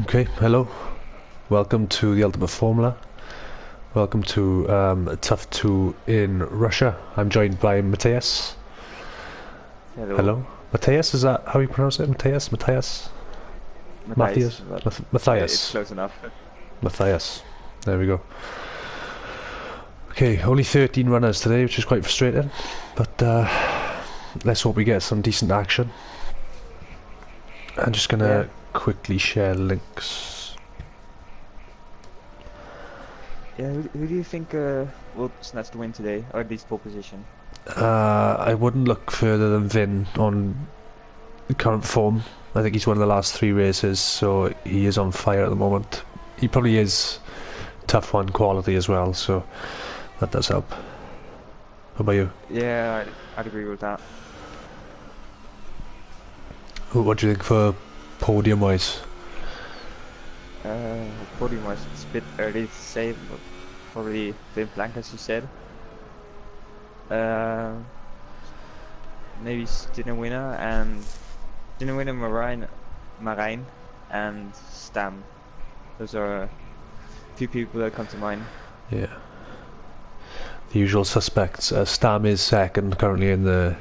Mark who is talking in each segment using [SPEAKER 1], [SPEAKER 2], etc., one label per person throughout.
[SPEAKER 1] Okay, hello. Welcome to the Ultimate Formula. Welcome to TUF2 in Russia. I'm joined by Matthias.
[SPEAKER 2] Hello,
[SPEAKER 1] Hello. Matthias, is that how you pronounce it? Matthias? Matthias?
[SPEAKER 2] Matthias,
[SPEAKER 1] Matthias?
[SPEAKER 2] but it's
[SPEAKER 1] Matthias.
[SPEAKER 2] close enough.
[SPEAKER 1] Matthias. There we go. Okay, only 13 runners today, which is quite frustrating. But let's hope we get some decent action. I'm just going
[SPEAKER 2] Yeah,
[SPEAKER 1] to quickly share links.
[SPEAKER 2] yeah. Who do you think will snatch the win today, or at least pole position?
[SPEAKER 1] I wouldn't look further than Vin on current form. I think he's won the last 3 races, so he is on fire at the moment. He probably is tough one quality as well, so that does help. What about you?
[SPEAKER 2] Yeah, I'd agree with that.
[SPEAKER 1] What do you think for podium wise?
[SPEAKER 2] Podium wise, it's a bit early to say, but probably Wim Plank, as you said. Uh, Maybe Stinner winner, Marijn, and Stam. Those are a few people that come to mind.
[SPEAKER 1] Yeah, the usual suspects. Stam is second currently in the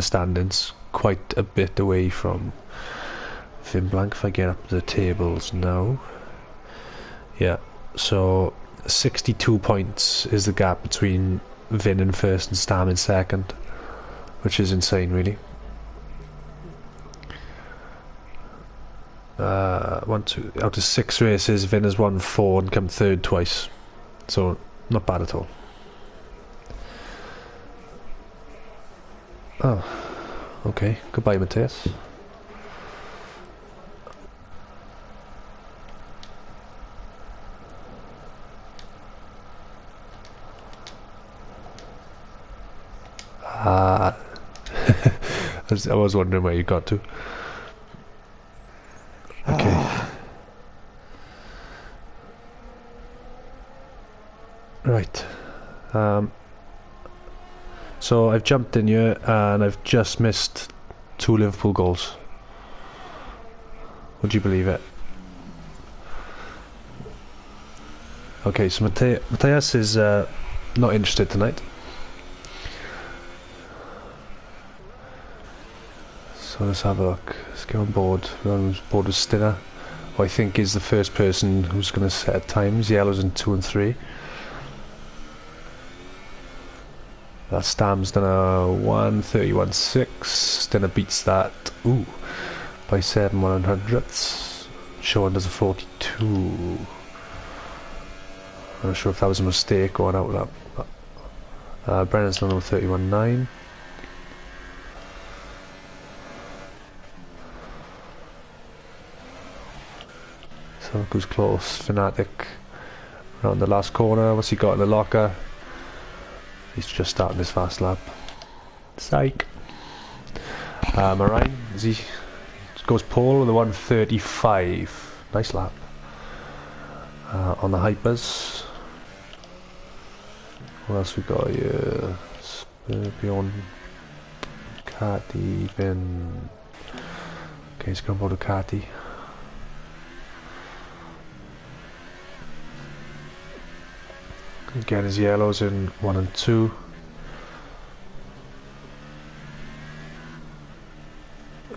[SPEAKER 1] standings, quite a bit away from Finblank. If I get up the tables now, yeah. So 62 points is the gap between Vin in first and Stam in second, which is insane, really. One, two, out of 6 races, Vin has won 4 and come third twice, so not bad at all. Oh, okay. Goodbye, Matthias. Ah, I was wondering where you got to. Okay. Right. So I've jumped in here and I've just missed 2 Liverpool goals. Would you believe it? Okay, so Matthias is not interested tonight. So let's have a look. Let's get on board. We're on board with Stinner, who I think is the first person who's going to set times. Yellows in 2 and 3. That Stam's done a 1:31.6. Stinner beats that by 7/100ths. Sean does a 42. I'm not sure if that was a mistake going out with that. Brennan's done a 31.9. So look who's close. Fanatic around the last corner. What's he got in the locker? He's just starting his fast lap. Psych. Marijn, goes pole with a 1:35. Nice lap. On the hypers. What else we got here? Scorpion, Catty, Ben. Okay, he's going to go to Catty. Again, his yellows in 1 and 2.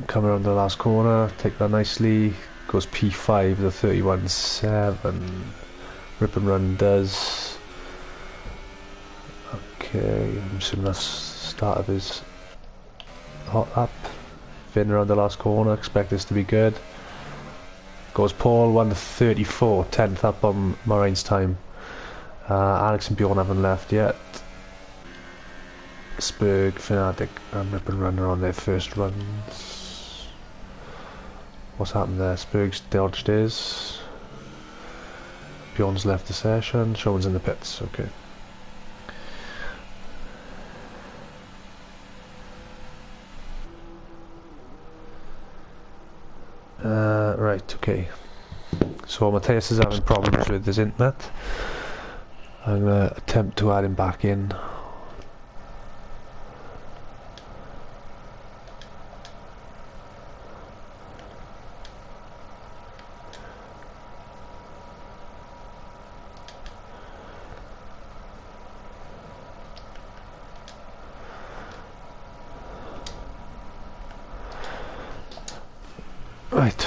[SPEAKER 1] Come around the last corner, take that nicely. Goes P5, the 31.7. Rip and run does. Okay, I'm assuming that's start of his hot lap. Finn around the last corner, expect this to be good. Goes Paul, 1:34, 10th up on Marine's time. Alex and Bjorn haven't left yet. Spurg, Fnatic and Rip and Run are on their first runs. What's happened there? Spurg's dodged his. Bjorn's left the session. Sean's in the pits. Okay. Right, okay. So Matthias is having problems with his internet. I'm going to attempt to add him back in. Right.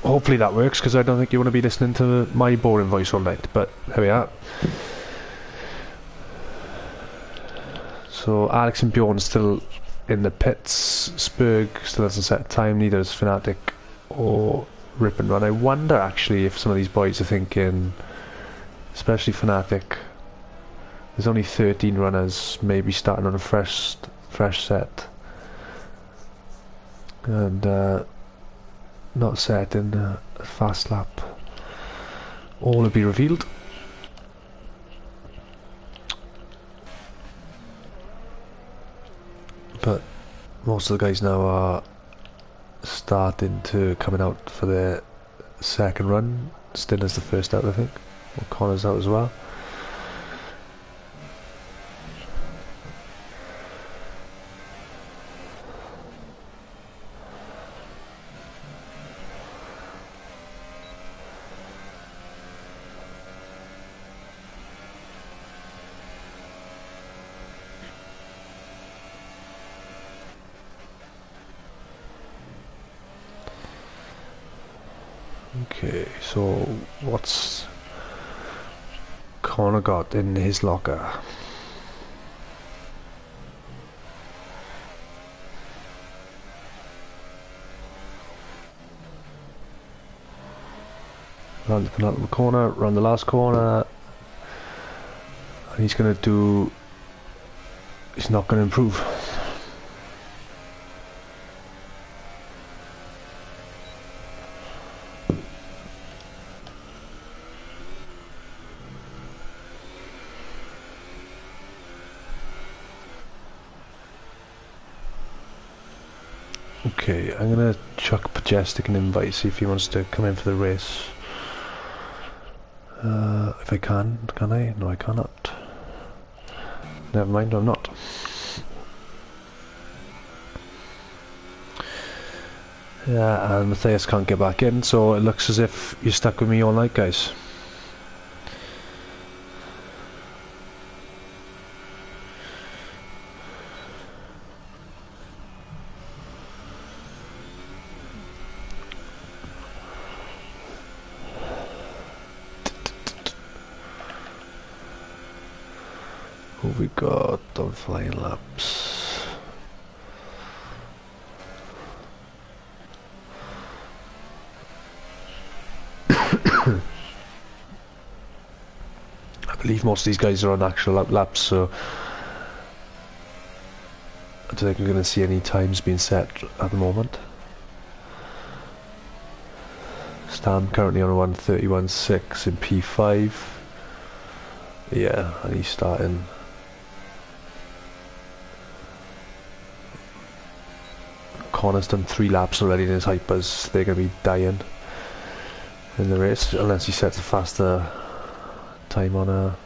[SPEAKER 1] Hopefully that works, because I don't think you want to be listening to my boring voice all night, but there we are. So Alex and Bjorn still in the pits. Spurg still hasn't set a time, neither is Fnatic or Rip and Run. I wonder actually if some of these boys are thinking, especially Fnatic, there's only 13 runners, maybe starting on a fresh set. And not set in a fast lap. All will be revealed. But most of the guys now are starting to coming out for their second run. Stinner's the first out, I think. O'Connor's out as well. Okay, so what's Connor got in his locker? Round the penultimate corner, round the last corner, and he's going to do... he's not going to improve. Okay, I'm gonna chuck Majestic an invite, see if he wants to come in for the race. If I can I? No, I cannot. Never mind, I'm not. Yeah, and Matthias can't get back in, so it looks as if you're stuck with me all night, guys. Who we got on flying laps? I believe most of these guys are on actual laps, so I don't think we're going to see any times being set at the moment. Stan currently on a 1:31.6 in P5. Yeah, and he's starting. Connor's done 3 laps already in his hypers. They're going to be dying in the race unless he sets a faster time on a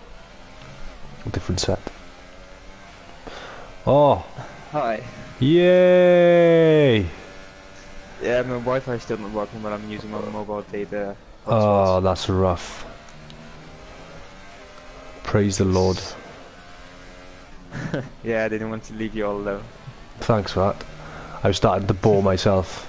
[SPEAKER 1] different set. Oh!
[SPEAKER 2] Hi.
[SPEAKER 1] Yay!
[SPEAKER 2] Yeah, my Wi-Fi is still not working, but I'm using my mobile data.
[SPEAKER 1] Oh, that's rough. Praise the Lord.
[SPEAKER 2] Yeah, I didn't want to leave you all alone.
[SPEAKER 1] Thanks for that. I was starting to bore myself.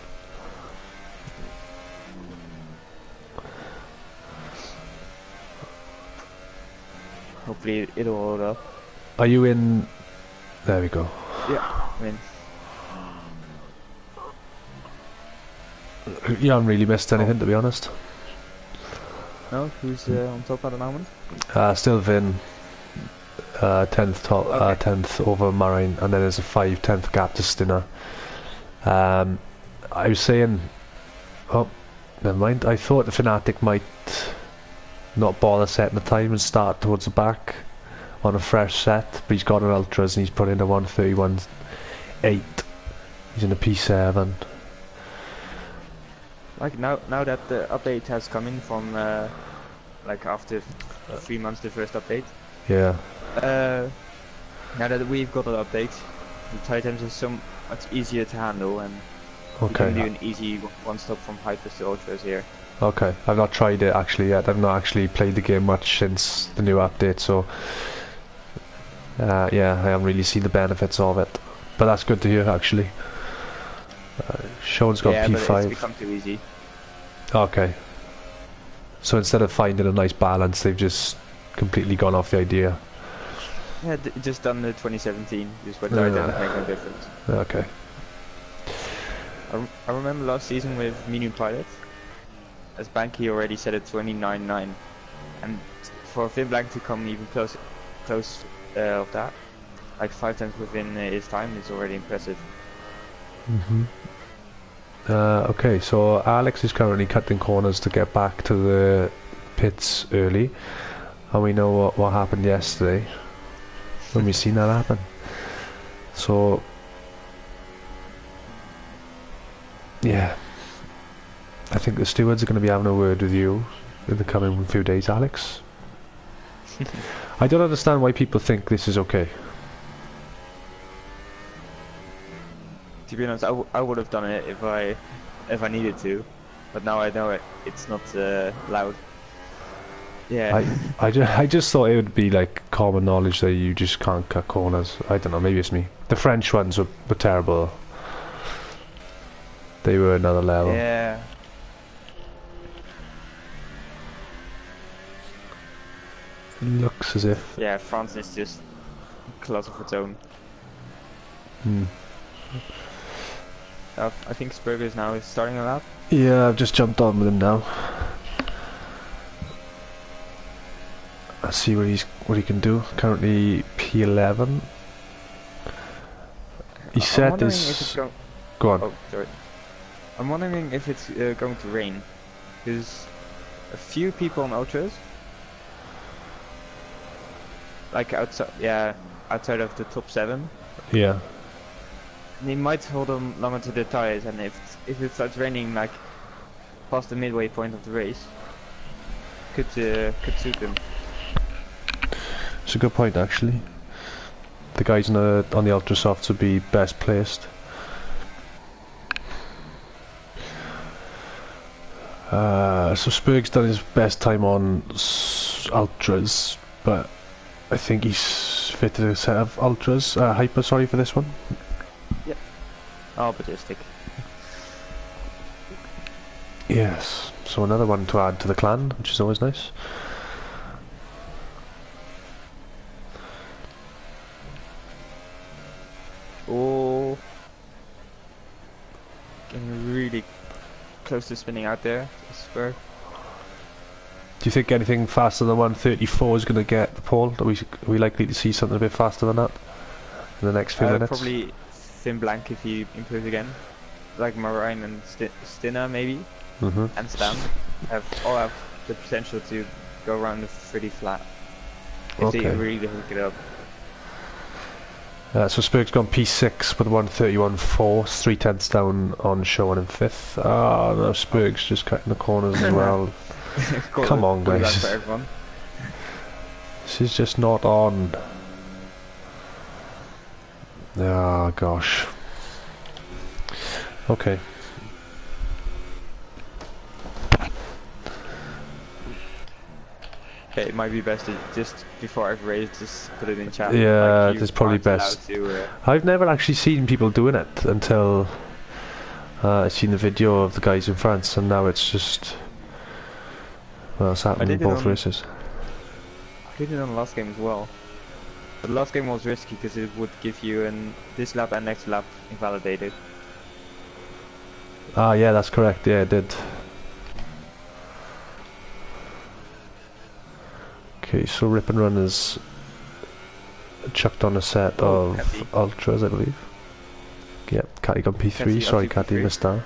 [SPEAKER 2] Hopefully it'll hold up.
[SPEAKER 1] Are you in? There we go.
[SPEAKER 2] Yeah, I mean.
[SPEAKER 1] You haven't really missed anything, to be honest.
[SPEAKER 2] No, who's on top at the moment?
[SPEAKER 1] Still Vin. 10th top,
[SPEAKER 2] Okay.
[SPEAKER 1] 10th over Marine, and then there's a 5/10 gap to Stinner. I was saying, oh, never mind. I thought the Fnatic might not bother setting the time and start towards the back on a fresh set, but he's got an Ultras and he's put in a 1:31.8. He's in a P7.
[SPEAKER 2] Like now that the update has come in from like after 3 months, the first update.
[SPEAKER 1] Yeah.
[SPEAKER 2] Now that we've got an update, the Titans is so much easier to handle, and you can do
[SPEAKER 1] Okay.
[SPEAKER 2] an easy one-stop from Hypers to Ultras here.
[SPEAKER 1] Okay. I've not tried it actually yet. I've not actually played the game much since the new update, so yeah, I haven't really seen the benefits of it. But that's good to hear, actually. Sean's got
[SPEAKER 2] Yeah, but it's
[SPEAKER 1] P5.
[SPEAKER 2] become too easy.
[SPEAKER 1] Okay. So instead of finding a nice balance, they've just completely gone off the idea.
[SPEAKER 2] Yeah, just done the 2017. Just went down, make no difference.
[SPEAKER 1] Okay.
[SPEAKER 2] I remember last season with Minu Pilot, as Banky already said at 29.9, and for Finn Blank to come even close of that, like 5 times within his time, is already impressive.
[SPEAKER 1] Okay, so Alex is currently cutting corners to get back to the pits early, and we know what happened yesterday when we seen that happen. So yeah, I think the stewards are going to be having a word with you in the coming few days, Alex. I don't understand why people think this is okay.
[SPEAKER 2] To be honest, I would have done it if I needed to, but now I know it's not allowed. Yeah.
[SPEAKER 1] I just thought it would be like common knowledge that you just can't cut corners. I don't know, maybe it's me. The French ones were terrible. They were another level.
[SPEAKER 2] Yeah.
[SPEAKER 1] Looks as if.
[SPEAKER 2] Yeah, France is just a class of its own. I think Spurgers now is starting a lap.
[SPEAKER 1] Yeah, I've just jumped on with him now. Let's see what he can do. Currently P11. He set his. Go on.
[SPEAKER 2] Oh, sorry. I'm wondering if it's going to rain, because a few people on ultras, like outside of the top 7.
[SPEAKER 1] Yeah.
[SPEAKER 2] They might hold on longer to the tires, and if it starts raining like past the midway point of the race, could suit them.
[SPEAKER 1] It's a good point, actually. The guys on the ultra softs would be best placed. So Spurg's done his best time on ultras, but I think he's fitted a set of ultras, hyper, sorry, for this one.
[SPEAKER 2] Yep. Oh, majestic.
[SPEAKER 1] Yes, so another one to add to the clan, which is always nice.
[SPEAKER 2] Oh, getting really close to spinning out there. Spur.
[SPEAKER 1] Do you think anything faster than 134 is going to get the pole? Are we likely to see something a bit faster than that in the next few minutes?
[SPEAKER 2] Probably Finn Blank if he improves again, like Marine and Stinner maybe, and Stan all have the potential to go around the pretty flat if they really hook it up.
[SPEAKER 1] So Spurg's gone P6 with 131.4, 3/10 down on Sean in 5th. Ah, no, Spurg's just cutting the corners as well. Come on, guys. This is just not on. Ah, gosh. Okay.
[SPEAKER 2] Okay, it might be best to just before I've raised, just put it in chat.
[SPEAKER 1] Yeah,
[SPEAKER 2] like
[SPEAKER 1] it's probably best.
[SPEAKER 2] To,
[SPEAKER 1] I've never actually seen people doing it until I've seen the video of the guys in France, and now it's just. Well, it's happening in both races.
[SPEAKER 2] I did it on the last game as well. But the last game was risky because it would give you this lap and next lap invalidated.
[SPEAKER 1] Ah, yeah, that's correct. Yeah, it did. Okay, so Rip and Run has chucked on a set of
[SPEAKER 2] Catty.
[SPEAKER 1] ultras, I believe. Yep, Catty got P3.
[SPEAKER 2] Catty,
[SPEAKER 1] Sorry, Catty, missed that.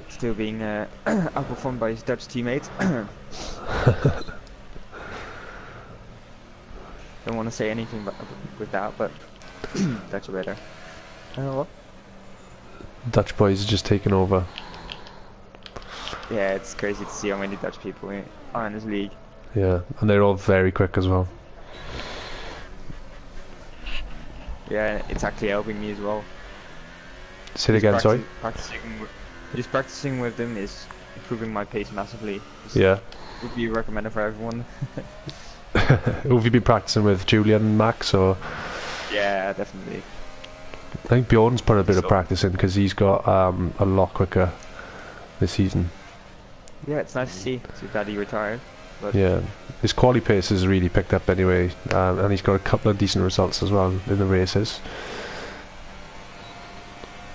[SPEAKER 2] Still being outperformed by his Dutch teammate. Don't want to say anything with that, but Dutch are better. What?
[SPEAKER 1] Dutch boys are just taking over.
[SPEAKER 2] Yeah, it's crazy to see how many Dutch people are in this league.
[SPEAKER 1] Yeah, and they're all very quick as well.
[SPEAKER 2] Yeah, it's actually helping me as well.
[SPEAKER 1] Say it again, sorry?
[SPEAKER 2] Practicing with them is improving my pace massively.
[SPEAKER 1] Yeah.
[SPEAKER 2] Would be recommended for everyone.
[SPEAKER 1] Who have you been practicing with, Julian and Max, or?
[SPEAKER 2] Yeah, definitely.
[SPEAKER 1] I think Bjorn's put a bit of
[SPEAKER 2] So-
[SPEAKER 1] practice in because he's got a lot quicker this season.
[SPEAKER 2] Yeah, it's nice to see that he retired. But
[SPEAKER 1] Yeah, his quali pace has really picked up anyway, and he's got a couple of decent results as well in the races.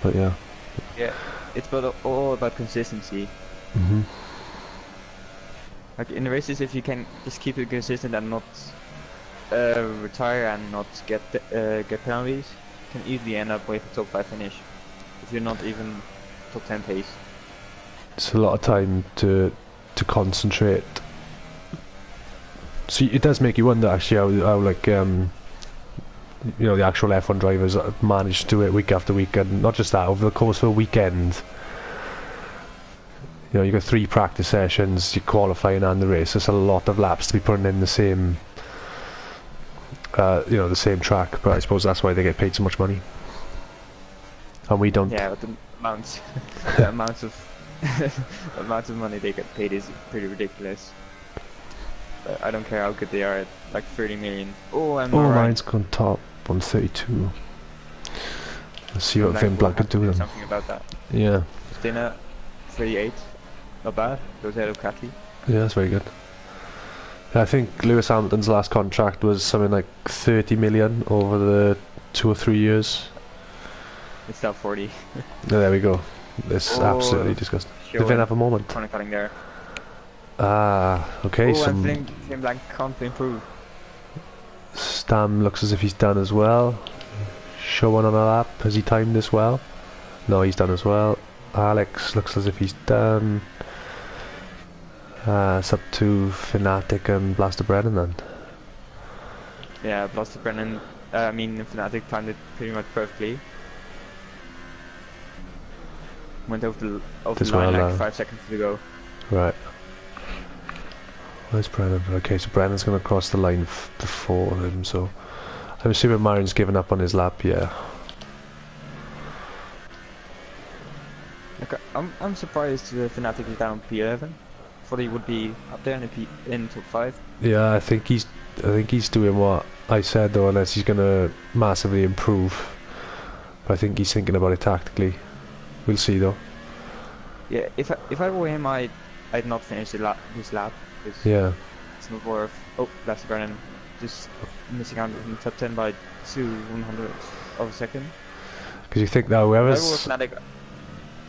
[SPEAKER 1] But yeah.
[SPEAKER 2] yeah, it's all about consistency.
[SPEAKER 1] Mhm.
[SPEAKER 2] Like in the races, if you can just keep it consistent and not retire and not get penalties, you can easily end up with a top 5 finish if you're not even top 10 pace.
[SPEAKER 1] It's a lot of time to concentrate. So it does make you wonder actually how like the actual F1 drivers manage to do it week after week, and not just that, over the course of a weekend. You got 3 practice sessions, you're qualifying and the race. There's a lot of laps to be putting in the same the same track, but I suppose that's why they get paid so much money. And we don't.
[SPEAKER 2] Yeah, but the amounts, the amounts of the amount of money they get paid is pretty ridiculous. But I don't care how good they are at like 30 million. Oh, I'm
[SPEAKER 1] Oh,
[SPEAKER 2] alright.
[SPEAKER 1] mine's gone top 132. Let's see what
[SPEAKER 2] Like,
[SPEAKER 1] Vin
[SPEAKER 2] we'll
[SPEAKER 1] Blanc
[SPEAKER 2] have
[SPEAKER 1] could
[SPEAKER 2] to
[SPEAKER 1] do then.
[SPEAKER 2] something about that.
[SPEAKER 1] Yeah,
[SPEAKER 2] Stina, 38. Not bad. Goes ahead of Cathy.
[SPEAKER 1] yeah, that's very good. I think Lewis Hamilton's last contract was something like 30 million over the 2 or 3 years.
[SPEAKER 2] It's now 40.
[SPEAKER 1] There we go. It's
[SPEAKER 2] Oh,
[SPEAKER 1] absolutely disgusting. Did
[SPEAKER 2] Sure.
[SPEAKER 1] Vin have a moment?
[SPEAKER 2] Corner cutting there.
[SPEAKER 1] Okay,
[SPEAKER 2] Oh,
[SPEAKER 1] some
[SPEAKER 2] and Vin Blanc can't improve.
[SPEAKER 1] Stam looks as if he's done as well. Showing on a lap, has he timed this well? No, he's done as well. Alex looks as if he's done. It's up to Fnatic and Blaster Brennan then.
[SPEAKER 2] Yeah, Blaster Brennan. Fnatic timed it pretty much perfectly. Went over the
[SPEAKER 1] This
[SPEAKER 2] line
[SPEAKER 1] well,
[SPEAKER 2] like 5 seconds to go.
[SPEAKER 1] Right. Where's Brennan? Okay, so Brennan's going to cross the line before him, so I'm assuming Marin's given up on his lap, yeah.
[SPEAKER 2] Okay, I'm surprised Fnatic is down P11. Thought he would be up there in top 5.
[SPEAKER 1] Yeah, I think he's doing what I said though, unless he's going to massively improve. But I think he's thinking about it tactically. We'll see though.
[SPEAKER 2] Yeah, if I were him, I'd not finish this lap. Because
[SPEAKER 1] Yeah.
[SPEAKER 2] it's not worth. Oh, Blaster Brennan just missing out in the top 10 by 2/100 of a second.
[SPEAKER 1] Because you think that
[SPEAKER 2] Fnatic.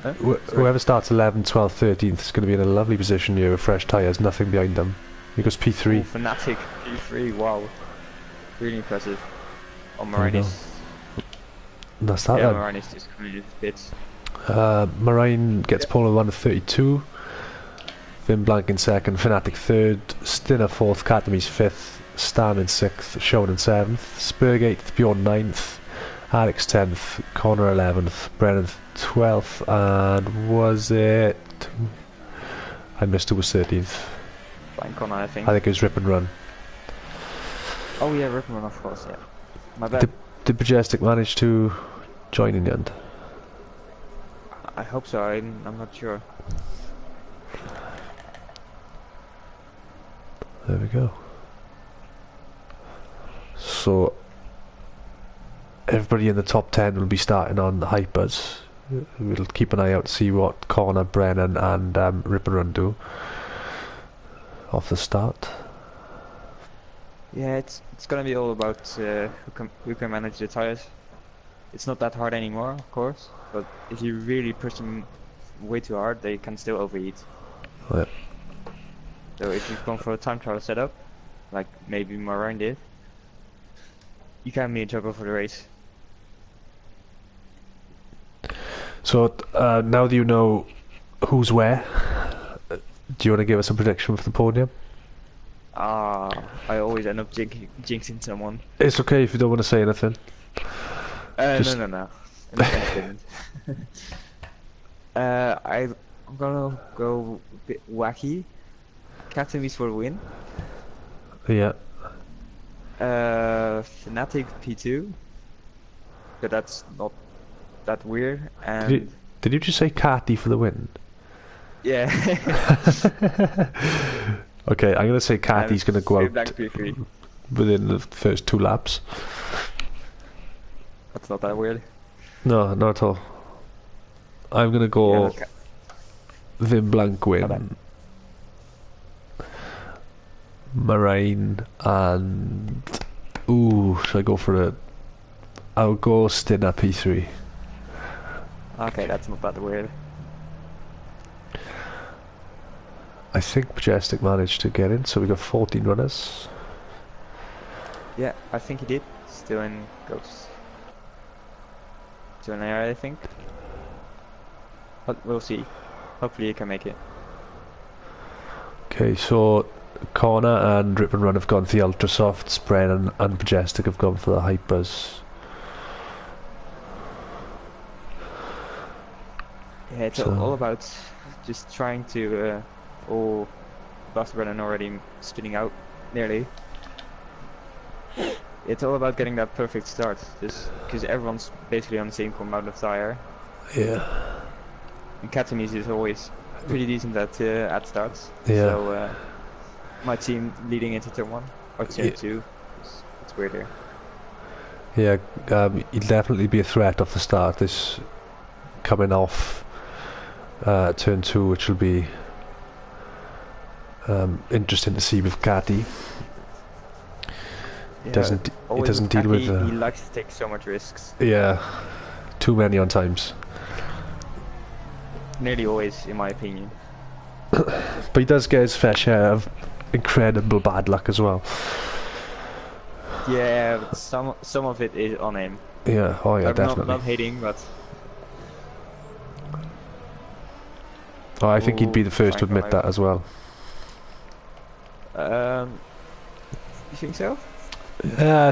[SPEAKER 2] Huh?
[SPEAKER 1] whoever starts 11th, 12th, 13th is going to be in a lovely position here with fresh tyres, nothing behind them. He goes P3.
[SPEAKER 2] Oh, Fnatic P3, wow. Really impressive. Oh,
[SPEAKER 1] There you go.
[SPEAKER 2] Marinis.
[SPEAKER 1] And that's that
[SPEAKER 2] Yeah,
[SPEAKER 1] then.
[SPEAKER 2] Marinis just coming in bits.
[SPEAKER 1] Marine gets pole 1 to 32. Vin Blanc in 2nd, Fnatic 3rd, Stinner 4th, Katamis 5th, Stam in 6th, Sean in 7th, Spurg 8th, Bjorn 9th, Alex 10th, Connor 11th, Brennan 12th, and was it... I missed who was 13th.
[SPEAKER 2] Fine Connor, I think.
[SPEAKER 1] I think it was Rip and Run.
[SPEAKER 2] Oh yeah, Ripman, of course, yeah. My bad.
[SPEAKER 1] Did Majestic manage to join in the end?
[SPEAKER 2] I hope so, I'm not sure.
[SPEAKER 1] There we go. So everybody in the top 10 will be starting on the hypers. We'll keep an eye out to see what Connor, Brennan and Rip and Run do off the start.
[SPEAKER 2] Yeah, it's gonna be all about who can manage the tires. It's not that hard anymore, of course, but if you really push them way too hard, they can still overheat.
[SPEAKER 1] Yeah.
[SPEAKER 2] So if you've gone for a time trial setup, like maybe Marine did, you can be in trouble for the race.
[SPEAKER 1] So now that you know who's where, do you want to give us a prediction for the podium?
[SPEAKER 2] I always end up jinxing someone.
[SPEAKER 1] It's okay if you don't want to say anything. Just-
[SPEAKER 2] No. I didn't. I'm gonna go a bit wacky. Katamis for the win.
[SPEAKER 1] Yeah.
[SPEAKER 2] Fnatic P2. But that's not that weird. And
[SPEAKER 1] Did you just say Cathy for the win?
[SPEAKER 2] yeah.
[SPEAKER 1] Okay, I'm going to say Cathy's going to go out
[SPEAKER 2] Blank P3.
[SPEAKER 1] within the first 2 laps.
[SPEAKER 2] That's not that weird.
[SPEAKER 1] No, not at all. I'm gonna
[SPEAKER 2] Yeah,
[SPEAKER 1] go
[SPEAKER 2] okay.
[SPEAKER 1] Vin Blanc
[SPEAKER 2] Okay.
[SPEAKER 1] win, Marine, and ooh, should I go for it? I'll go Stinner P3.
[SPEAKER 2] Okay, that's not that weird.
[SPEAKER 1] I think Majestic managed to get in, so we got 14 runners.
[SPEAKER 2] Yeah, I think he did. Still in Ghost. To an area, I think. But we'll see. Hopefully he can make it.
[SPEAKER 1] Okay, so Corner and Rip and Run have gone for the Ultra Softs, Brennan and Majestic have gone for the Hypers.
[SPEAKER 2] Yeah, it's
[SPEAKER 1] So-
[SPEAKER 2] all about just trying to. Oh, Buster Brennan already spinning out nearly. It's all about getting that perfect start, just because everyone's basically on the same amount of tire.
[SPEAKER 1] Yeah.
[SPEAKER 2] And Katamis is always pretty decent at starts.
[SPEAKER 1] Yeah.
[SPEAKER 2] So my team leading into turn 1 or turn
[SPEAKER 1] Yeah.
[SPEAKER 2] 2. It's weirder.
[SPEAKER 1] Yeah, he'll definitely be a threat off the start. This coming off turn 2, which will be interesting to see with Catty.
[SPEAKER 2] Yeah,
[SPEAKER 1] It
[SPEAKER 2] always
[SPEAKER 1] doesn't
[SPEAKER 2] with
[SPEAKER 1] deal with
[SPEAKER 2] Kaki, he likes to take so much risks.
[SPEAKER 1] yeah, too many on times.
[SPEAKER 2] Nearly always, in my opinion.
[SPEAKER 1] But he does get his fair share of incredible bad luck as well.
[SPEAKER 2] Yeah, but some of it is on him.
[SPEAKER 1] Yeah, oh yeah,
[SPEAKER 2] I'm
[SPEAKER 1] definitely.
[SPEAKER 2] not hating, but
[SPEAKER 1] Oh, I think he'd be the first to
[SPEAKER 2] Frank
[SPEAKER 1] admit that as well.
[SPEAKER 2] you think so?
[SPEAKER 1] Yeah, I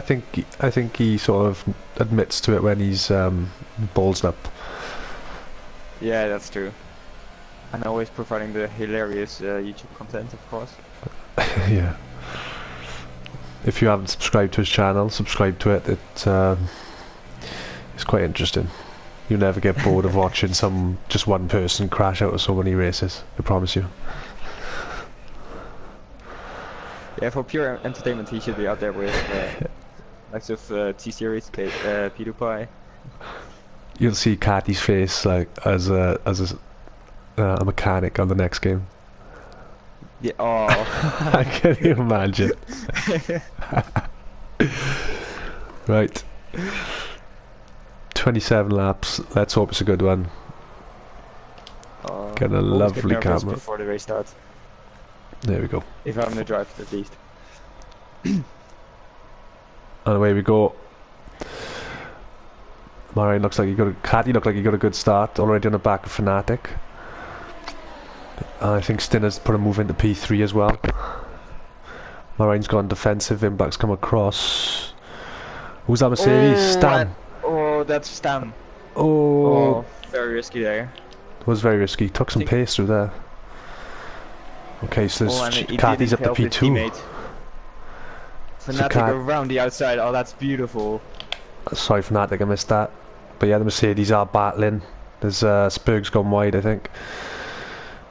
[SPEAKER 1] think he sort of admits to it when he's balls up.
[SPEAKER 2] Yeah, that's true. And always providing the hilarious YouTube content, of course.
[SPEAKER 1] Yeah. If you haven't subscribed to his channel, subscribe to it. It's quite interesting. You never get bored of watching just one person crash out of so many races. I promise you.
[SPEAKER 2] Yeah, for pure entertainment, he should be out there with likes of T-Series, PewDiePie.
[SPEAKER 1] You'll see Catty's face like as a mechanic on the next game.
[SPEAKER 2] Yeah. Oh.
[SPEAKER 1] Can you imagine? Right. 27 laps. Let's hope it's a good one. Get a
[SPEAKER 2] always
[SPEAKER 1] lovely
[SPEAKER 2] get nervous
[SPEAKER 1] camera.
[SPEAKER 2] before the race starts.
[SPEAKER 1] There we go.
[SPEAKER 2] If I'm gonna drive, at least.
[SPEAKER 1] And away we go. Marine looks like Catty looked like he got a good start already on the back of Fnatic. And I think Stinner's put a move into P3 as well. Marine's gone defensive, Imbac's come across. Who's that Mercedes? Stam.
[SPEAKER 2] Oh, that's Stam.
[SPEAKER 1] Oh,
[SPEAKER 2] Very risky there.
[SPEAKER 1] was very risky. Took some
[SPEAKER 2] Think-
[SPEAKER 1] pace through there. Okay, so
[SPEAKER 2] and he
[SPEAKER 1] Catty's up
[SPEAKER 2] didn't
[SPEAKER 1] to
[SPEAKER 2] help his
[SPEAKER 1] P2.
[SPEAKER 2] teammate. Fnatic
[SPEAKER 1] Cat-
[SPEAKER 2] around the outside. Oh, that's beautiful.
[SPEAKER 1] Sorry Fnatic, I missed that. But yeah, the Mercedes are battling. There's Spurg's gone wide, I think.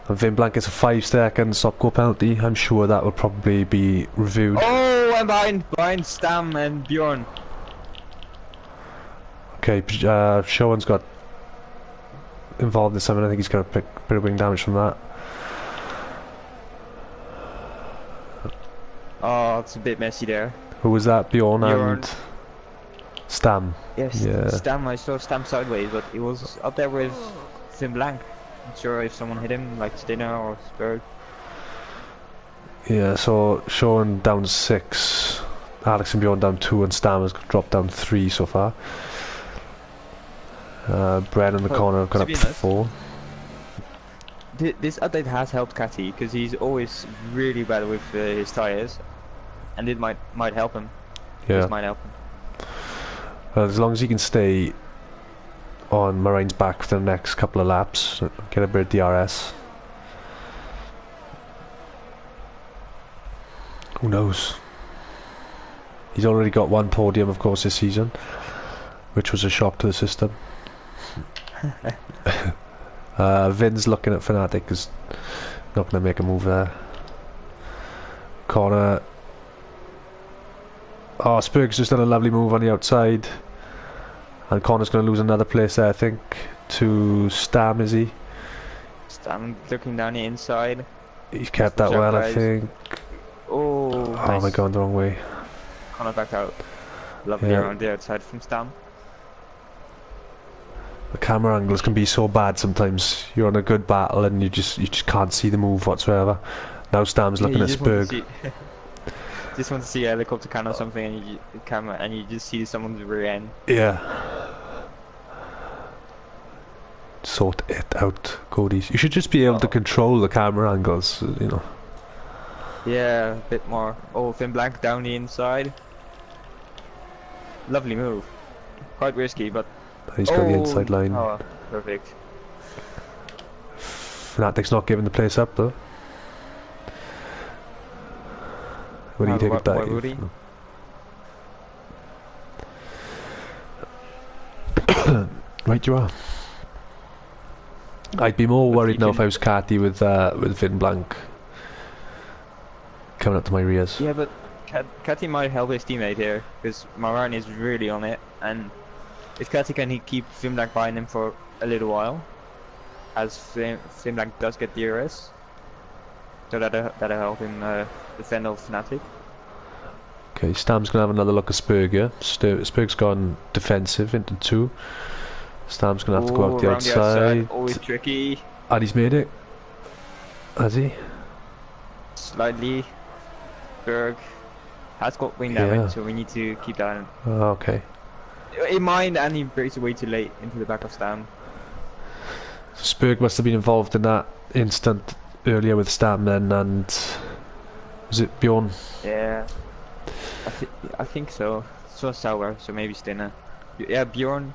[SPEAKER 1] And Vin Blanc gets a 5-second stop-go penalty. I'm sure that will probably be reviewed.
[SPEAKER 2] Oh, I'm behind Stam and Bjorn.
[SPEAKER 1] Okay, Showen's got involved in something. I think he's going to pick a bit of wing damage from that.
[SPEAKER 2] Oh, it's a bit messy there.
[SPEAKER 1] Who was that? Bjorn
[SPEAKER 2] Bjorn.
[SPEAKER 1] and Stam.
[SPEAKER 2] Yes,
[SPEAKER 1] Yeah.
[SPEAKER 2] Stam, I saw Stam sideways, but he was up there with Finn Blanc. Not sure if someone hit him, like Stinner or Spurg.
[SPEAKER 1] Yeah, so Showen down 6, Alex and Bjorn down 2, and Stam has dropped down 3 so far. Bren in the
[SPEAKER 2] Well,
[SPEAKER 1] corner have gone
[SPEAKER 2] to
[SPEAKER 1] up
[SPEAKER 2] be honest,
[SPEAKER 1] 4.
[SPEAKER 2] This update has helped Catty, because he's always really bad with his tires. And it might help him.
[SPEAKER 1] Yeah.
[SPEAKER 2] This might help him.
[SPEAKER 1] As long as he can stay on Marine's back for the next couple of laps, get a bit of DRS. Who knows? He's already got 1 podium, of course, this season, which was a shock to the system. Vin's looking at Fnatic, is not going to make a move there. Corner. Oh, Spurg's just done a lovely move on the outside. And Connor's going to lose another place there, I think, to Stam, is he?
[SPEAKER 2] I'm looking down the inside.
[SPEAKER 1] He's kept that
[SPEAKER 2] Watch out,
[SPEAKER 1] well, I
[SPEAKER 2] guys.
[SPEAKER 1] think.
[SPEAKER 2] Oh,
[SPEAKER 1] Oh,
[SPEAKER 2] nice.
[SPEAKER 1] am I going the wrong way?
[SPEAKER 2] Connor back out. Lovely
[SPEAKER 1] Yeah.
[SPEAKER 2] around the outside from Stam.
[SPEAKER 1] The camera angles can be so bad sometimes. You're on a good battle and you just can't see the move whatsoever. Now Stam's looking
[SPEAKER 2] you
[SPEAKER 1] at
[SPEAKER 2] just want to
[SPEAKER 1] Spurg.
[SPEAKER 2] see, just want to see a helicopter can or something, and you just see someone's rear end.
[SPEAKER 1] Yeah. Sort it out, Cody's. You should just be able to control the camera angles, you know.
[SPEAKER 2] Yeah, a bit more. Oh, Finn Blank down the inside. Lovely move. Quite risky, but
[SPEAKER 1] He's got the inside line.
[SPEAKER 2] Oh, perfect.
[SPEAKER 1] Fnatic's not giving the place up though. What do you take with that?
[SPEAKER 2] Why would he?
[SPEAKER 1] Right, you are. I'd be more worried now if I was Catty with Vin Blanc coming up to my rears.
[SPEAKER 2] Yeah, but Catty might help his teammate here, because Maran is really on it, and if Catty can keep Finn Blanc behind him for a little while, as Finn Blanc does get DRS, so that'll help him defend off Fnatic.
[SPEAKER 1] Okay, Stam's gonna have another look at Spurg here. Spurg's gone defensive into 2. Stam's gonna have to go out the outside.
[SPEAKER 2] Always tricky.
[SPEAKER 1] And he's made it. Has he?
[SPEAKER 2] Slightly. Berg has got wing damage, so we need to keep that in.
[SPEAKER 1] Oh, okay.
[SPEAKER 2] In mind, and he breaks away too late into the back of Stam.
[SPEAKER 1] Spurg must have been involved in that instant earlier with Stam then, and was it Bjorn?
[SPEAKER 2] Yeah, I think so. So Sauer, so maybe Stinner. Yeah, Bjorn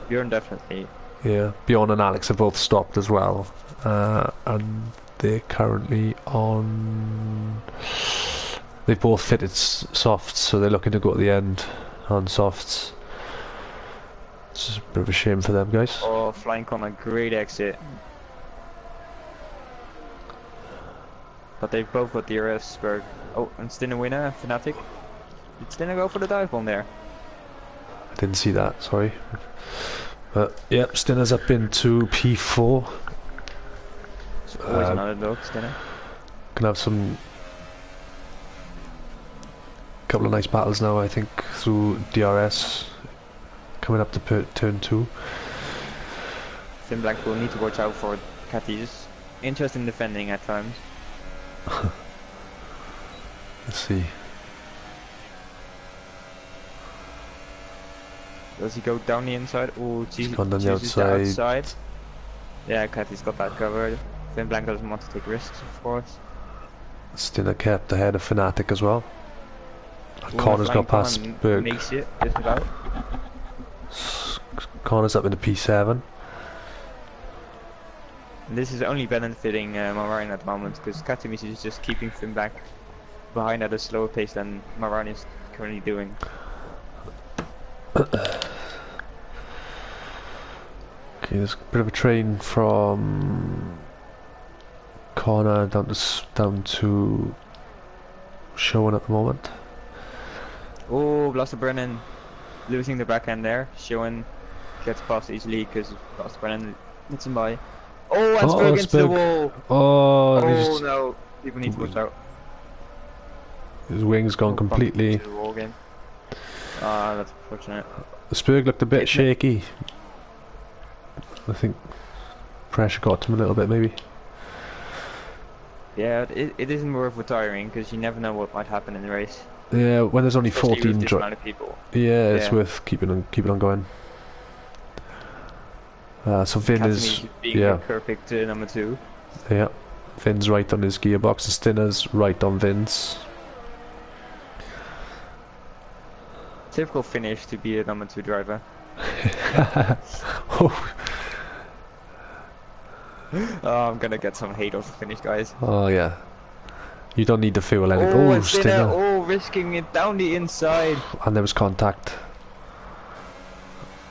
[SPEAKER 2] definitely.
[SPEAKER 1] Yeah, Bjorn and Alex have both stopped as well, and they're currently on. They've both fitted softs, so they're looking to go at the end on softs. It's just a bit of a shame for them, guys.
[SPEAKER 2] Oh, flying Connor, great exit. But they've both got DRS. Berg. Oh, and Stinner winner, Fnatic. Did Stinner go for the dive bomb there?
[SPEAKER 1] I didn't see that, sorry. But yep, Stinner's up into P4.
[SPEAKER 2] It's always another dog, Stinner.
[SPEAKER 1] Can have some couple of nice battles now, I think, through DRS coming up to turn 2.
[SPEAKER 2] Finn Blanc will need to watch out for Catty's interest in defending at times.
[SPEAKER 1] Let's see.
[SPEAKER 2] Does he go down the inside? Oh,
[SPEAKER 1] He's gone down the outside.
[SPEAKER 2] Yeah, Catty's got that covered. Finn Blanc doesn't want to take risks, of course.
[SPEAKER 1] Stinner kept ahead of Fnatic as well.
[SPEAKER 2] Ooh,
[SPEAKER 1] Connor's got past Berg.
[SPEAKER 2] Makes it, just about.
[SPEAKER 1] Connor's up into P7.
[SPEAKER 2] And this is only benefiting Maran at the moment, because Katimis is just keeping Finn Blanc behind at a slower pace than Maran is currently doing.
[SPEAKER 1] Okay, there's a bit of a train from Connor down to Showen at the moment.
[SPEAKER 2] Oh, Blaster Brennan losing the backhand there. Showen gets past easily because Blaster Brennan hits him by. Oh, and Spurg into the wall.
[SPEAKER 1] Oh,
[SPEAKER 2] No, people need to watch out.
[SPEAKER 1] His wing's gone completely.
[SPEAKER 2] To the wall again. Ah, that's unfortunate.
[SPEAKER 1] The Spurg looked a bit shaky. I think pressure got to him a little bit, maybe.
[SPEAKER 2] Yeah, it isn't worth retiring because you never know what might happen in the race.
[SPEAKER 1] Yeah, when there's only
[SPEAKER 2] Especially
[SPEAKER 1] 14
[SPEAKER 2] with this amount of people.
[SPEAKER 1] Yeah, it's worth keeping on going. So Vin is
[SPEAKER 2] being perfect number 2.
[SPEAKER 1] Yeah, Vin's right on his gearbox, and Stinner's right on Vin's.
[SPEAKER 2] Typical finish to be a number 2 driver.
[SPEAKER 1] Oh.
[SPEAKER 2] Oh, I'm gonna get some hate off the finish, guys.
[SPEAKER 1] Oh yeah. You don't need to fuel anything.
[SPEAKER 2] Oh,
[SPEAKER 1] Oh, Stinner.
[SPEAKER 2] Oh, risking it down the inside.
[SPEAKER 1] And there was contact.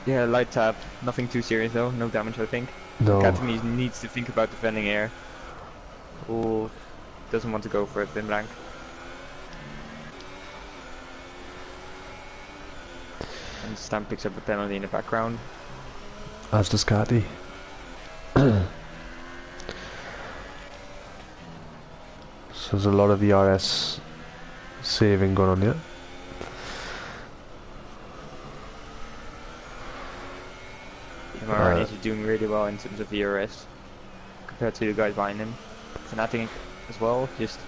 [SPEAKER 2] Yeah, light tap. Nothing too serious though. No damage, I think.
[SPEAKER 1] No.
[SPEAKER 2] Academy needs to think about defending here. Oh, doesn't want to go for it, Finn Blanc. And And Stam picks up a penalty in the background.
[SPEAKER 1] As does Catty. So there's a lot of ERS saving going on here.
[SPEAKER 2] Moran is doing really well in terms of ERS compared to the guys behind him. Fnatic as well, just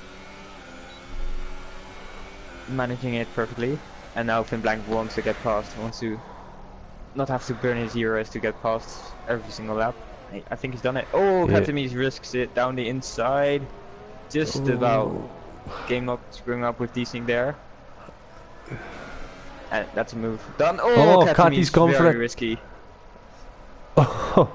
[SPEAKER 2] managing it perfectly. And now Finblank wants to get past, wants to not have to burn his ERS to get past every single lap. I think he's done it. Oh,
[SPEAKER 1] yeah.
[SPEAKER 2] Katamis risks it down the inside. Just about screwing up with desync there. And that's a move done. Oh,
[SPEAKER 1] Kati's gone for
[SPEAKER 2] very
[SPEAKER 1] it.
[SPEAKER 2] risky.
[SPEAKER 1] Oh,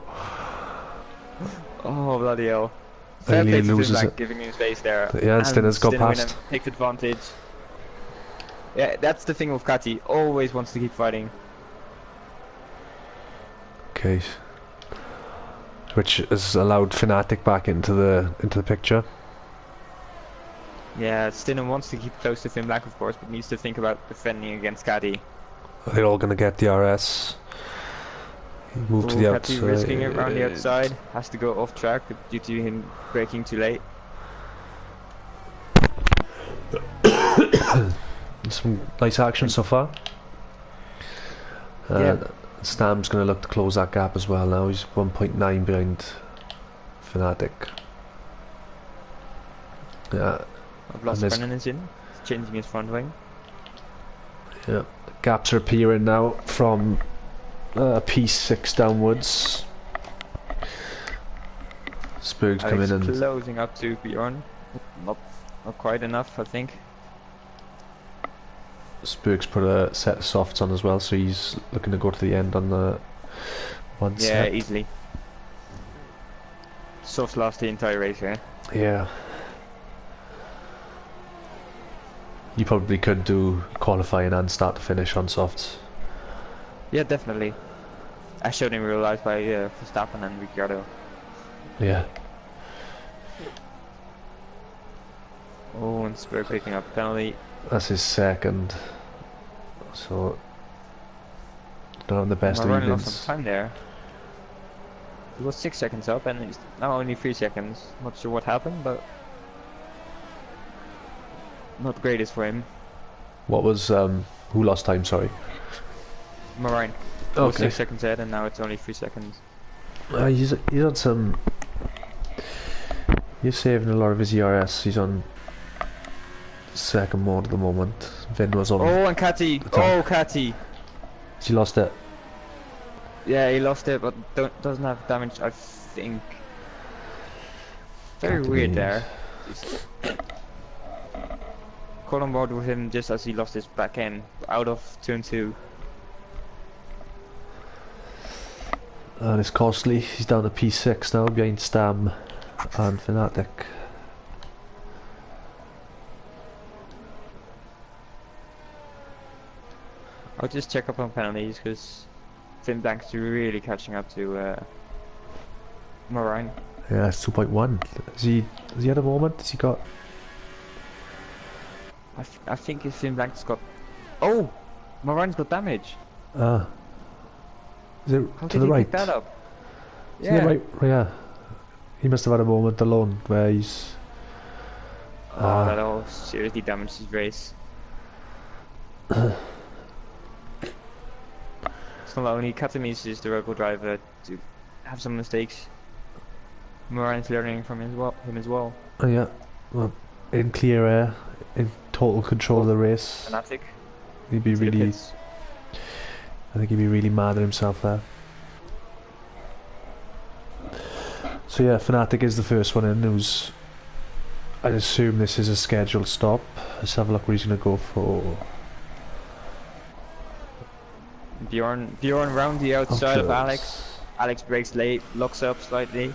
[SPEAKER 2] Oh, bloody hell.
[SPEAKER 1] I
[SPEAKER 2] Fair
[SPEAKER 1] think
[SPEAKER 2] play
[SPEAKER 1] he
[SPEAKER 2] to
[SPEAKER 1] loses
[SPEAKER 2] Finblank,
[SPEAKER 1] it.
[SPEAKER 2] giving him space there.
[SPEAKER 1] Yeah, and Stinner's got
[SPEAKER 2] Stinner
[SPEAKER 1] past.
[SPEAKER 2] takes advantage. Yeah, that's the thing with Kati. Always wants to keep fighting.
[SPEAKER 1] Okay. Which has allowed Fnatic back into the picture.
[SPEAKER 2] Yeah, Stinner wants to keep close to Finblank, of course, but needs to think about defending against Kati.
[SPEAKER 1] They're all gonna get the RS. Move to the outside.
[SPEAKER 2] Kati risking it around the outside. Has to go off track due to him braking too late.
[SPEAKER 1] Some nice action so far.
[SPEAKER 2] Yeah.
[SPEAKER 1] Stam's going to look to close that gap as well now. He's 1.9 behind Fnatic. Yeah.
[SPEAKER 2] I've lost Brennan is in. He's changing his front wing.
[SPEAKER 1] Yeah. Gaps are appearing now from P6 downwards. Spurg's come in and
[SPEAKER 2] closing up to Bjorn. Not quite enough, I think.
[SPEAKER 1] Spurg's put a set of softs on as well, so he's looking to go to the end on the one set.
[SPEAKER 2] Yeah, easily. Softs last the entire race, yeah.
[SPEAKER 1] Yeah. You probably could do qualifying and start to finish on softs.
[SPEAKER 2] Yeah, definitely. As shown in real life by Verstappen and Ricciardo.
[SPEAKER 1] Yeah.
[SPEAKER 2] Oh, and Spurg picking up a penalty.
[SPEAKER 1] That's his second. So not having the best
[SPEAKER 2] Running lost
[SPEAKER 1] evenings.
[SPEAKER 2] some time there. He was 6 seconds up and he's now only 3 seconds. Not sure what happened, but not the greatest for him.
[SPEAKER 1] What was who lost time, sorry?
[SPEAKER 2] Marine. He was
[SPEAKER 1] Okay.
[SPEAKER 2] 6 seconds ahead and now it's only 3 seconds.
[SPEAKER 1] He's on some. He's saving a lot of his ERS. He's on second mode at the moment. Vin was on.
[SPEAKER 2] Oh, and Kati! Oh, Kati!
[SPEAKER 1] He lost it.
[SPEAKER 2] Yeah, he lost it, but doesn't have damage, I think. Very weird there. Just caught on board with him just as he lost his back end out of turn 2.
[SPEAKER 1] And it's costly. He's down to P6 now, behind Stam and Fnatic.
[SPEAKER 2] I'll just check up on penalties because Finblank's really catching up to Marine.
[SPEAKER 1] Yeah, it's 2.1. Is he at the moment? Has he got?
[SPEAKER 2] I think if Finblank's got. Oh! Marine's got damage.
[SPEAKER 1] Is it
[SPEAKER 2] How
[SPEAKER 1] to
[SPEAKER 2] did
[SPEAKER 1] the
[SPEAKER 2] he
[SPEAKER 1] right?
[SPEAKER 2] pick that up?
[SPEAKER 1] Is it
[SPEAKER 2] Yeah.
[SPEAKER 1] right? Yeah. He must have had a moment alone where he's.
[SPEAKER 2] Oh, that all seriously damaged his race. It's not only Katamis is the local driver to have some mistakes. Marine's learning from him as well.
[SPEAKER 1] Oh yeah. Well, in clear air, in total control of the race.
[SPEAKER 2] Fnatic.
[SPEAKER 1] He'd be
[SPEAKER 2] to the
[SPEAKER 1] really.
[SPEAKER 2] pits.
[SPEAKER 1] I think he'd be really mad at himself there. So yeah, Fnatic is the first one in. Who's? I'd assume this is a scheduled stop. Let's have a look what he's going to go for.
[SPEAKER 2] Bjorn round the outside of
[SPEAKER 1] close.
[SPEAKER 2] Alex. Alex breaks late, locks up slightly.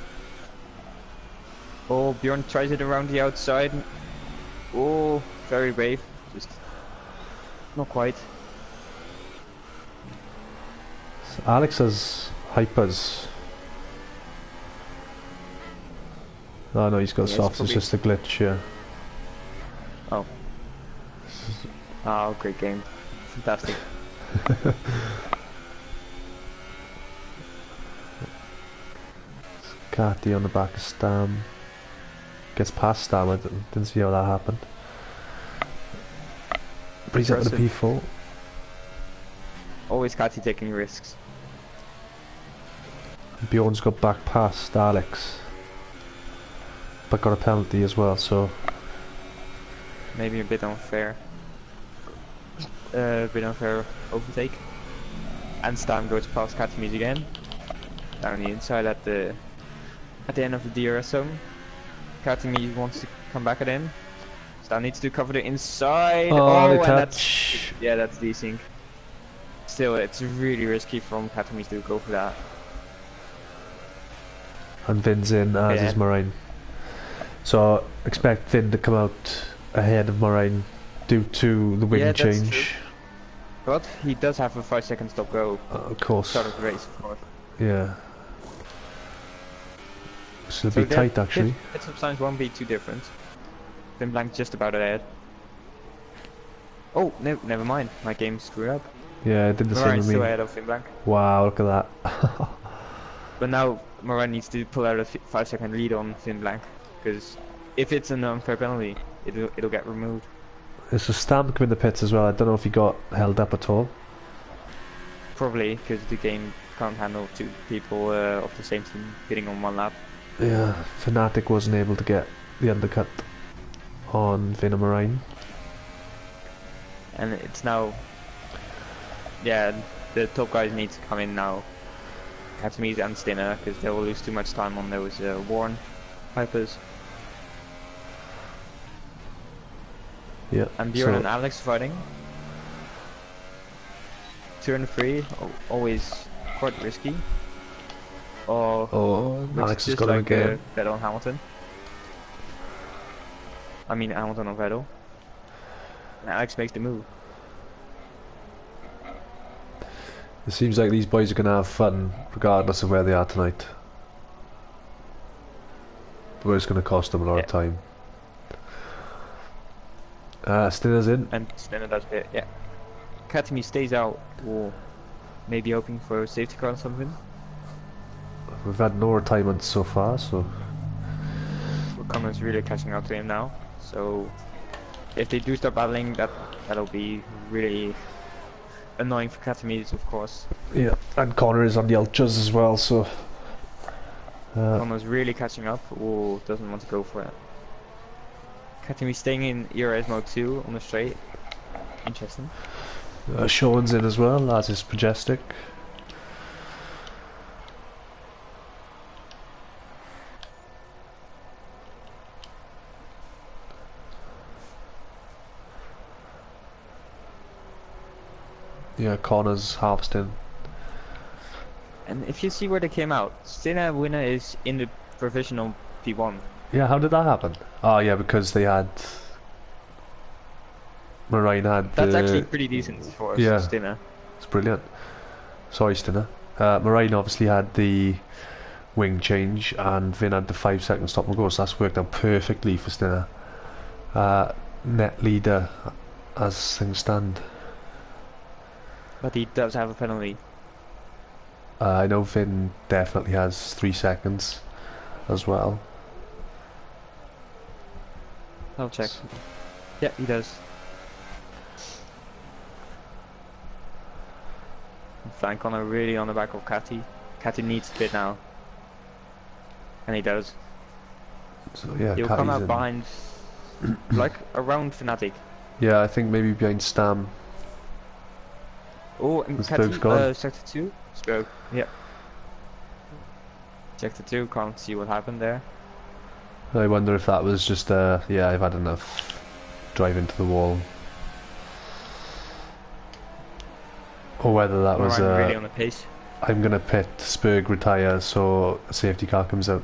[SPEAKER 2] Oh, Bjorn tries it around the outside. Oh, very brave. Just not quite.
[SPEAKER 1] So Alex has hypers. Oh no, he's got
[SPEAKER 2] Yeah,
[SPEAKER 1] softs. It's
[SPEAKER 2] probably-
[SPEAKER 1] just a glitch. Yeah.
[SPEAKER 2] Oh. Oh, great game. Fantastic.
[SPEAKER 1] Carty on the back of Stam. Gets past Stam, I didn't see how that happened. But he's up at the P4.
[SPEAKER 2] Always Catty taking risks.
[SPEAKER 1] Bjorn's got back past Alex. But got a penalty as well, so...
[SPEAKER 2] Maybe a bit unfair. A bit unfair overtake. And Stam goes past Catty again. Down the inside at the end of the DRS zone. Catty wants to come back at him. Stam needs to cover the inside.
[SPEAKER 1] Oh, the
[SPEAKER 2] touch. That's desync. Still, it's really risky from Catty to go for that.
[SPEAKER 1] And Vin's in, as is Moraine. So expect Vin to come out ahead of Moraine due to the wing change.
[SPEAKER 2] True. But he does have a 5-second stop go.
[SPEAKER 1] Of course.
[SPEAKER 2] Start of the race, of course.
[SPEAKER 1] Yeah. So it'll be tight actually.
[SPEAKER 2] Pit stop signs won't be too different. Vin Blank just about ahead. Oh, no, never mind. My game screwed up.
[SPEAKER 1] Yeah, it did the same with me.
[SPEAKER 2] Still ahead of Vin Blank.
[SPEAKER 1] Wow, look at that.
[SPEAKER 2] But now Moran needs to pull out a 5-second lead on Vin Blank, because if it's an unfair penalty, it'll get removed.
[SPEAKER 1] There's a stamp in the pits as well. I don't know if he got held up at all.
[SPEAKER 2] Probably because the game can't handle two people of the same team hitting on one lap.
[SPEAKER 1] Yeah, Fnatic wasn't able to get the undercut on Vin and Moraine.
[SPEAKER 2] And it's now, yeah, the top guys need to come in now. Catamese and Stinner, because they will lose too much time on those Warren Pipers.
[SPEAKER 1] Yeah.
[SPEAKER 2] And Bjorn and Alex fighting. 2 and 3, always quite risky.
[SPEAKER 1] Oh, Alex has got him again.
[SPEAKER 2] Vettel and Hamilton. I mean Hamilton and Vettel. And Alex makes the move.
[SPEAKER 1] It seems like these boys are going to have fun regardless of where they are tonight. But it's going to cost them a lot of time. Stinner's in.
[SPEAKER 2] And Stinner does it, yeah. Katami stays out, or maybe hoping for a safety car or something.
[SPEAKER 1] We've had no retirement so far, so...
[SPEAKER 2] Connor's really catching up to him now. So, if they do start battling, that'll be really annoying for Katami's, of course.
[SPEAKER 1] Yeah, and Connor is on the ultras as well, so...
[SPEAKER 2] Connor's really catching up, or doesn't want to go for it. Katami staying in ERS mode 2 on the straight. Interesting.
[SPEAKER 1] Sean's in as well, as is Majestic. Yeah, Connor's harvesting.
[SPEAKER 2] And if you see where they came out, Stina winner is in the provisional P1.
[SPEAKER 1] Yeah, how did that happen? Oh yeah, because they had... Moraine had
[SPEAKER 2] That's actually pretty decent for Stina.
[SPEAKER 1] It's brilliant. Sorry, Stina. Moraine obviously had the wing change and Vin had the 5-second stop and go, so that's worked out perfectly for Stina. Net leader as things stand.
[SPEAKER 2] But he does have a penalty.
[SPEAKER 1] I know Vin definitely has 3 seconds as well.
[SPEAKER 2] I'll check. Yeah, he does. Flank Connor really on the back of Catty. Catty needs to pit now. And he does.
[SPEAKER 1] So yeah,
[SPEAKER 2] he'll come out behind, like around Fnatic.
[SPEAKER 1] Yeah, I think maybe behind Stam.
[SPEAKER 2] Oh, and Catty, sector 2? Spoke, yeah. Sector 2, can't see what happened there.
[SPEAKER 1] I wonder if that was just, yeah, I've had enough. Drive into the wall. Or whether that was,
[SPEAKER 2] really on the pace.
[SPEAKER 1] I'm gonna pit, Spurg retire, so a safety car comes out.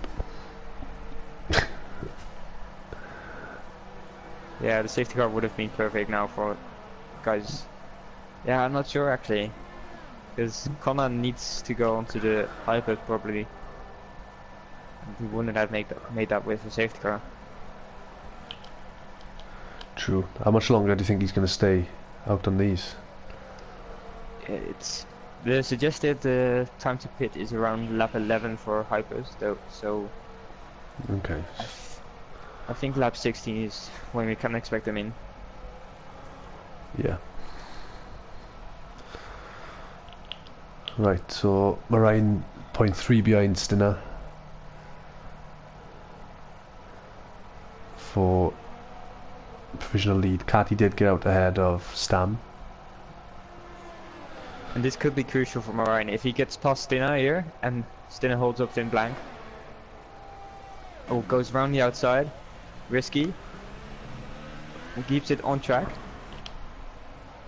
[SPEAKER 2] Yeah, the safety car would have been perfect now for guys. Yeah, I'm not sure actually. Because Connor needs to go onto the hyper probably. He wouldn't have made that with a safety car.
[SPEAKER 1] True. How much longer do you think he's going to stay out on these?
[SPEAKER 2] It's The suggested time to pit is around lap 11 for hypers, though. So
[SPEAKER 1] Okay.
[SPEAKER 2] I think lap 16 is when we can expect them in.
[SPEAKER 1] Yeah. Right, so Marine 0.3 behind Stinner for provisional lead. Catty did get out ahead of Stam.
[SPEAKER 2] And this could be crucial for Marine. If he gets past Stinner here, and Stinner holds up Finn Blank. Oh, goes around the outside. Risky. And keeps it on track.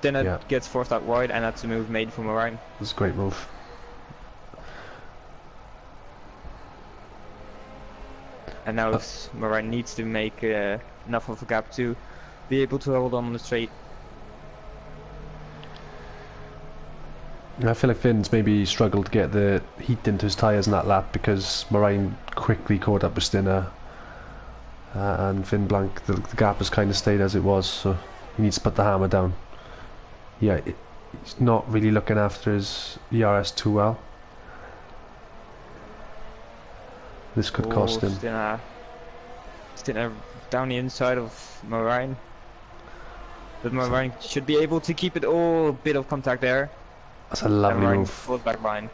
[SPEAKER 2] Then it gets forced out wide, and that's a move made for Marine.
[SPEAKER 1] That's a great move.
[SPEAKER 2] And now Marine needs to make enough of a gap to be able to hold on the straight.
[SPEAKER 1] I feel like Finn's maybe struggled to get the heat into his tyres in that lap because Marine quickly caught up with Stinner. And Finn Blank, the gap has kind of stayed as it was, so he needs to put the hammer down. Yeah, he's not really looking after his ERS too well. This could cost him.
[SPEAKER 2] Stinner down the inside of Marine. But Marine should be able to keep it all, a bit of contact there.
[SPEAKER 1] That's a lovely move.
[SPEAKER 2] Falls back line.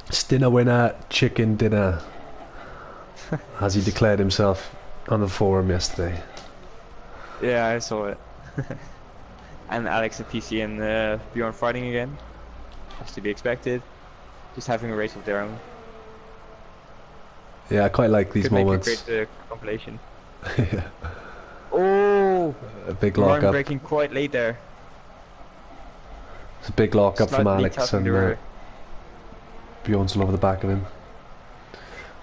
[SPEAKER 1] Stinner winner, chicken dinner, as he declared himself on the forum yesterday.
[SPEAKER 2] Yeah, I saw it. And Alex and PC and Bjorn fighting again. Has to be expected. Just having a race of their own.
[SPEAKER 1] Yeah, I quite like these moments.
[SPEAKER 2] Make a great compilation.
[SPEAKER 1] Yeah.
[SPEAKER 2] Oh!
[SPEAKER 1] A big lock up.
[SPEAKER 2] Breaking quite late there.
[SPEAKER 1] It's a big lock up from Alex and Bjorn's all over the back of him.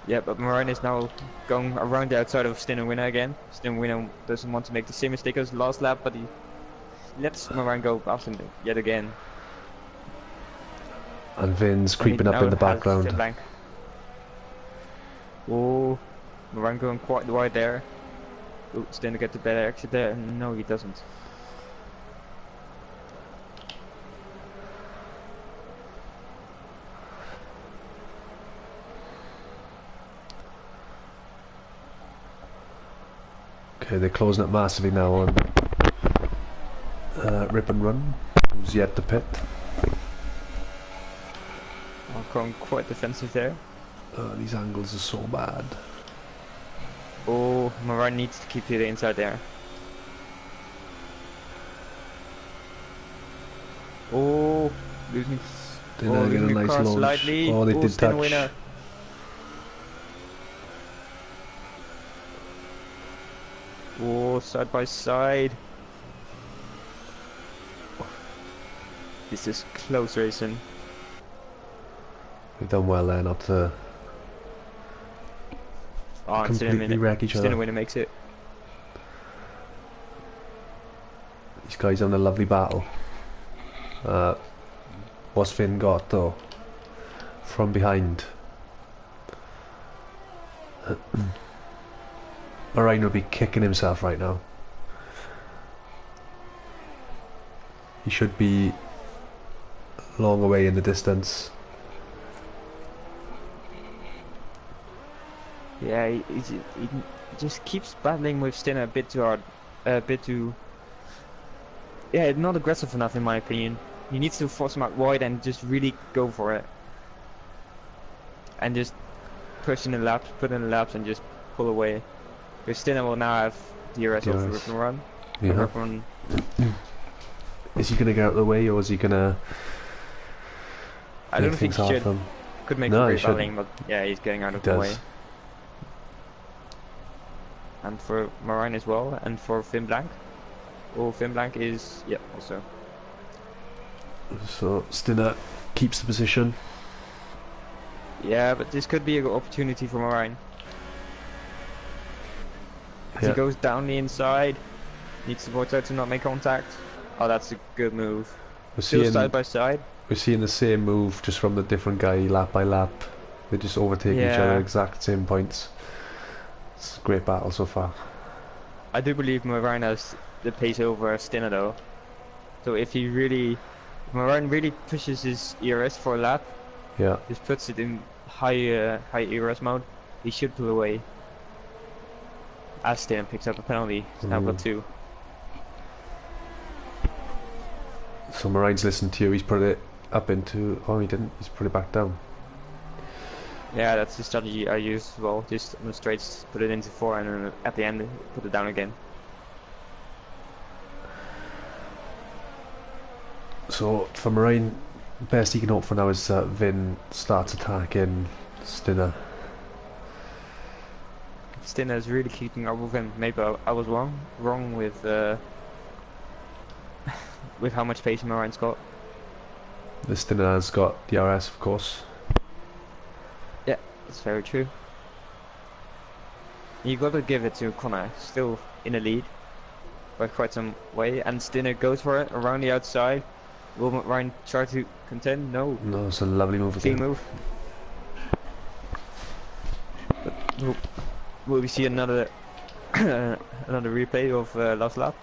[SPEAKER 2] Yeah, but Marine is now going around the outside of Stinner Winner again. Stinner Winner doesn't want to make the same mistake as last lap, but he lets Marine go past him yet again.
[SPEAKER 1] And Vin's creeping up in the background.
[SPEAKER 2] Oh, Marine going quite wide there. Oh, Stinner get the better exit there. No, he doesn't.
[SPEAKER 1] Okay, they're closing it massively now on Rip and Run, who's yet to pit.
[SPEAKER 2] Going quite defensive there.
[SPEAKER 1] These angles are so bad.
[SPEAKER 2] Oh, Marine needs to keep it inside there. Oh, losing.
[SPEAKER 1] Losing a nice launch.
[SPEAKER 2] Slightly.
[SPEAKER 1] Oh, they did touch.
[SPEAKER 2] Winner. Oh, side by side. This is close racing.
[SPEAKER 1] We've done well there not to completely wreck each other.
[SPEAKER 2] Stinner Winner makes it.
[SPEAKER 1] These guys having a lovely battle. What's Finn got though? From behind. Marine will be kicking himself right now. He should be long away in the distance.
[SPEAKER 2] Yeah, he just keeps battling with Stinner a bit too hard, yeah, not aggressive enough in my opinion. He needs to force him out wide and just really go for it, and just push in the laps, put in the laps, and just pull away. Because Stinner will now have DRS off the Rip and Run.
[SPEAKER 1] Yeah.
[SPEAKER 2] Rip and Run.
[SPEAKER 1] Is he gonna get out of the way, or is he gonna?
[SPEAKER 2] I don't think he should. Could make a great battling, but yeah, he's getting out of the way. And for Marine as well, and for Finn Blank. Oh, Finn Blank is, yeah, also.
[SPEAKER 1] So Stinner keeps the position.
[SPEAKER 2] Yeah, but this could be an opportunity for Marine. As he goes down the inside, needs to watch out to not make contact. Oh, that's a good move. Still side by side.
[SPEAKER 1] We're seeing the same move just from the different guy, lap by lap. They just overtake each other, exact same points. It's a great battle so far.
[SPEAKER 2] I do believe Marine has the pace over Stinner though. So if Moran really pushes his ERS for a lap,
[SPEAKER 1] Yeah.
[SPEAKER 2] just puts it in high ERS mode, he should pull away. Aston picks up a penalty. He's now got 2.
[SPEAKER 1] So Marine's listened to you. He's put it up into. Oh, he didn't. He's put it back down.
[SPEAKER 2] Yeah, that's the strategy I use as well. Just on the straights, put it into 4, and then at the end, put it down again.
[SPEAKER 1] So for Marine, best he can hope for now is that Vin starts attacking Stinner.
[SPEAKER 2] Stinner's really keeping up with him. Maybe I was wrong with with how much pace Moran's got.
[SPEAKER 1] The Stinner has got DRS, of course.
[SPEAKER 2] Yeah, that's very true. You got to give it to Connor, still in the lead by quite some way, and Stinner goes for it around the outside. Will Ryan try to contend? No.
[SPEAKER 1] No, it's a lovely move
[SPEAKER 2] Clean
[SPEAKER 1] again.
[SPEAKER 2] move. But will we see another another replay of last lap?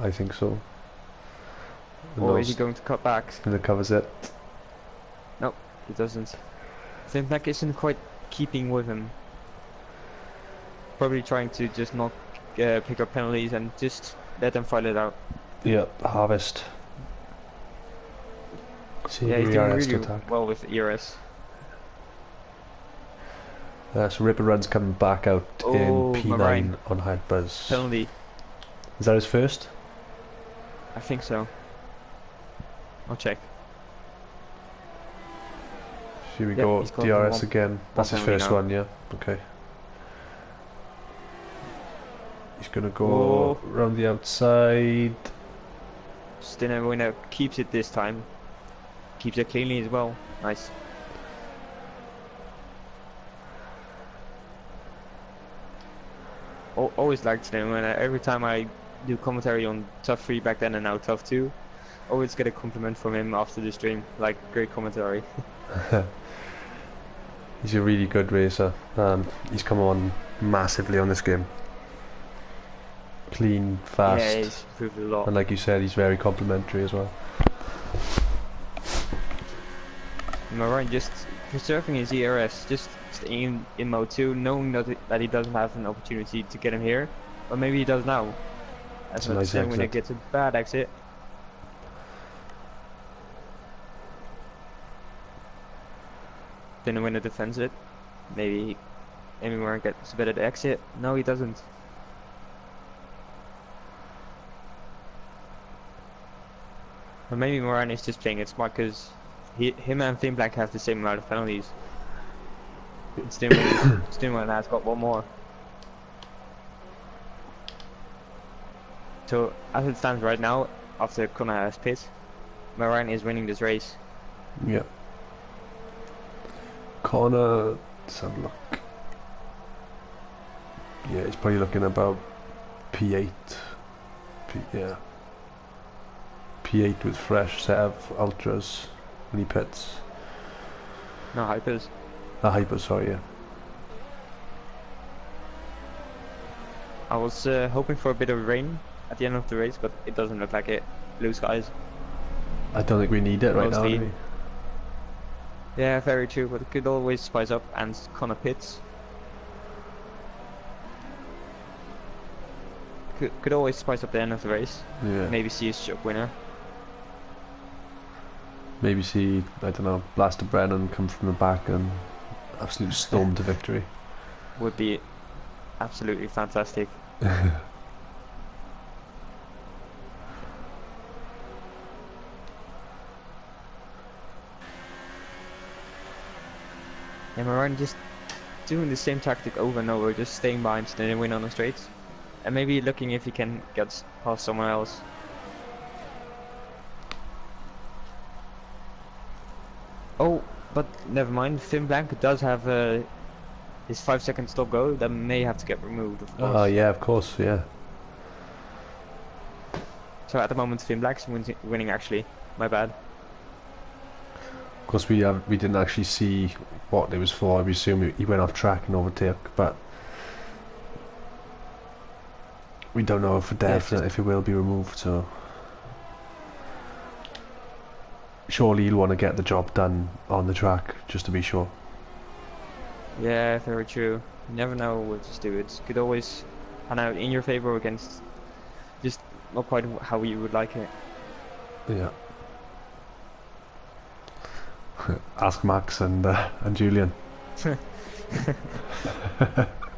[SPEAKER 1] I think so.
[SPEAKER 2] Or is he going to cut back?
[SPEAKER 1] Stinner covers it.
[SPEAKER 2] No, he doesn't. Flimpback isn't quite keeping with him. Probably trying to just not pick up penalties and just let them fight it out.
[SPEAKER 1] Yeah, harvest. See,
[SPEAKER 2] Yeah, he's doing
[SPEAKER 1] ERS to
[SPEAKER 2] really
[SPEAKER 1] attack.
[SPEAKER 2] well with ERS.
[SPEAKER 1] So Ripper Run's coming back out
[SPEAKER 2] Oh,
[SPEAKER 1] in P9
[SPEAKER 2] Marine.
[SPEAKER 1] on high buzz.
[SPEAKER 2] Penalty.
[SPEAKER 1] Is that his first?
[SPEAKER 2] I think so. I'll check.
[SPEAKER 1] Here we
[SPEAKER 2] Yep,
[SPEAKER 1] go,
[SPEAKER 2] he's got
[SPEAKER 1] DRS
[SPEAKER 2] one-
[SPEAKER 1] again. That's his
[SPEAKER 2] penalty
[SPEAKER 1] first
[SPEAKER 2] now.
[SPEAKER 1] one, yeah. Okay. He's gonna go
[SPEAKER 2] Oh.
[SPEAKER 1] around the outside.
[SPEAKER 2] Stinner winner keeps it this time. Keeps it cleanly as well. Nice. Always liked Stinner winner. Every time I do commentary on TUF3 back then and now TUF2, always get a compliment from him after the stream. Like, great commentary.
[SPEAKER 1] He's a really good racer. He's come on massively on this game. Clean, fast,
[SPEAKER 2] Yeah, he's improved a lot.
[SPEAKER 1] and like you said, he's very complimentary as well.
[SPEAKER 2] Moran just preserving his ERS, just staying in mode 2, knowing that he doesn't have an opportunity to get him here, but maybe he does now. As
[SPEAKER 1] a nice
[SPEAKER 2] Stinner winner
[SPEAKER 1] exit.
[SPEAKER 2] gets a bad exit. Stinner winner defends it. Maybe Moran gets a better exit. No, he doesn't. Or maybe Moran is just playing it smart because him and Thin Black have the same amount of penalties. Stinwell has got 1 more. So as it stands right now, after Connor has pit, Moran is winning this race.
[SPEAKER 1] Yeah. Connor, let's have a look. Yeah, he's probably looking about P8. Yeah. P8 with fresh set of ultras when he pits.
[SPEAKER 2] No hypers.
[SPEAKER 1] Hyper, sorry, yeah.
[SPEAKER 2] I was hoping for a bit of rain at the end of the race, but it doesn't look like it. Blue skies.
[SPEAKER 1] I don't think we need it right now,
[SPEAKER 2] Mostly.
[SPEAKER 1] do we?
[SPEAKER 2] Yeah, very true, but it could always spice up and Connor pits. Could always spice up the end of the race.
[SPEAKER 1] Yeah.
[SPEAKER 2] Maybe see a shock winner.
[SPEAKER 1] Maybe see, I don't know, Blaster Brennan come from the back and absolute storm to victory.
[SPEAKER 2] Would be absolutely fantastic. And Moran just doing the same tactic over and over, just staying behind and then win on the straights. And maybe looking if he can get past someone else. Oh, but never mind. Finn Blank does have his 5-second stop go that may have to get removed, of course.
[SPEAKER 1] Oh, yeah, of course, yeah.
[SPEAKER 2] So at the moment, Finn Black's winning actually. My bad.
[SPEAKER 1] Of course, we didn't actually see what it was for. We assume he went off track and overtook, but we don't know for definite if it will be removed. So surely he'll want to get the job done on the track just to be sure.
[SPEAKER 2] Yeah, very true. You never know what to do. It could always pan out in your favor or against, just not quite how you would like it.
[SPEAKER 1] Yeah. Ask Max and Julian.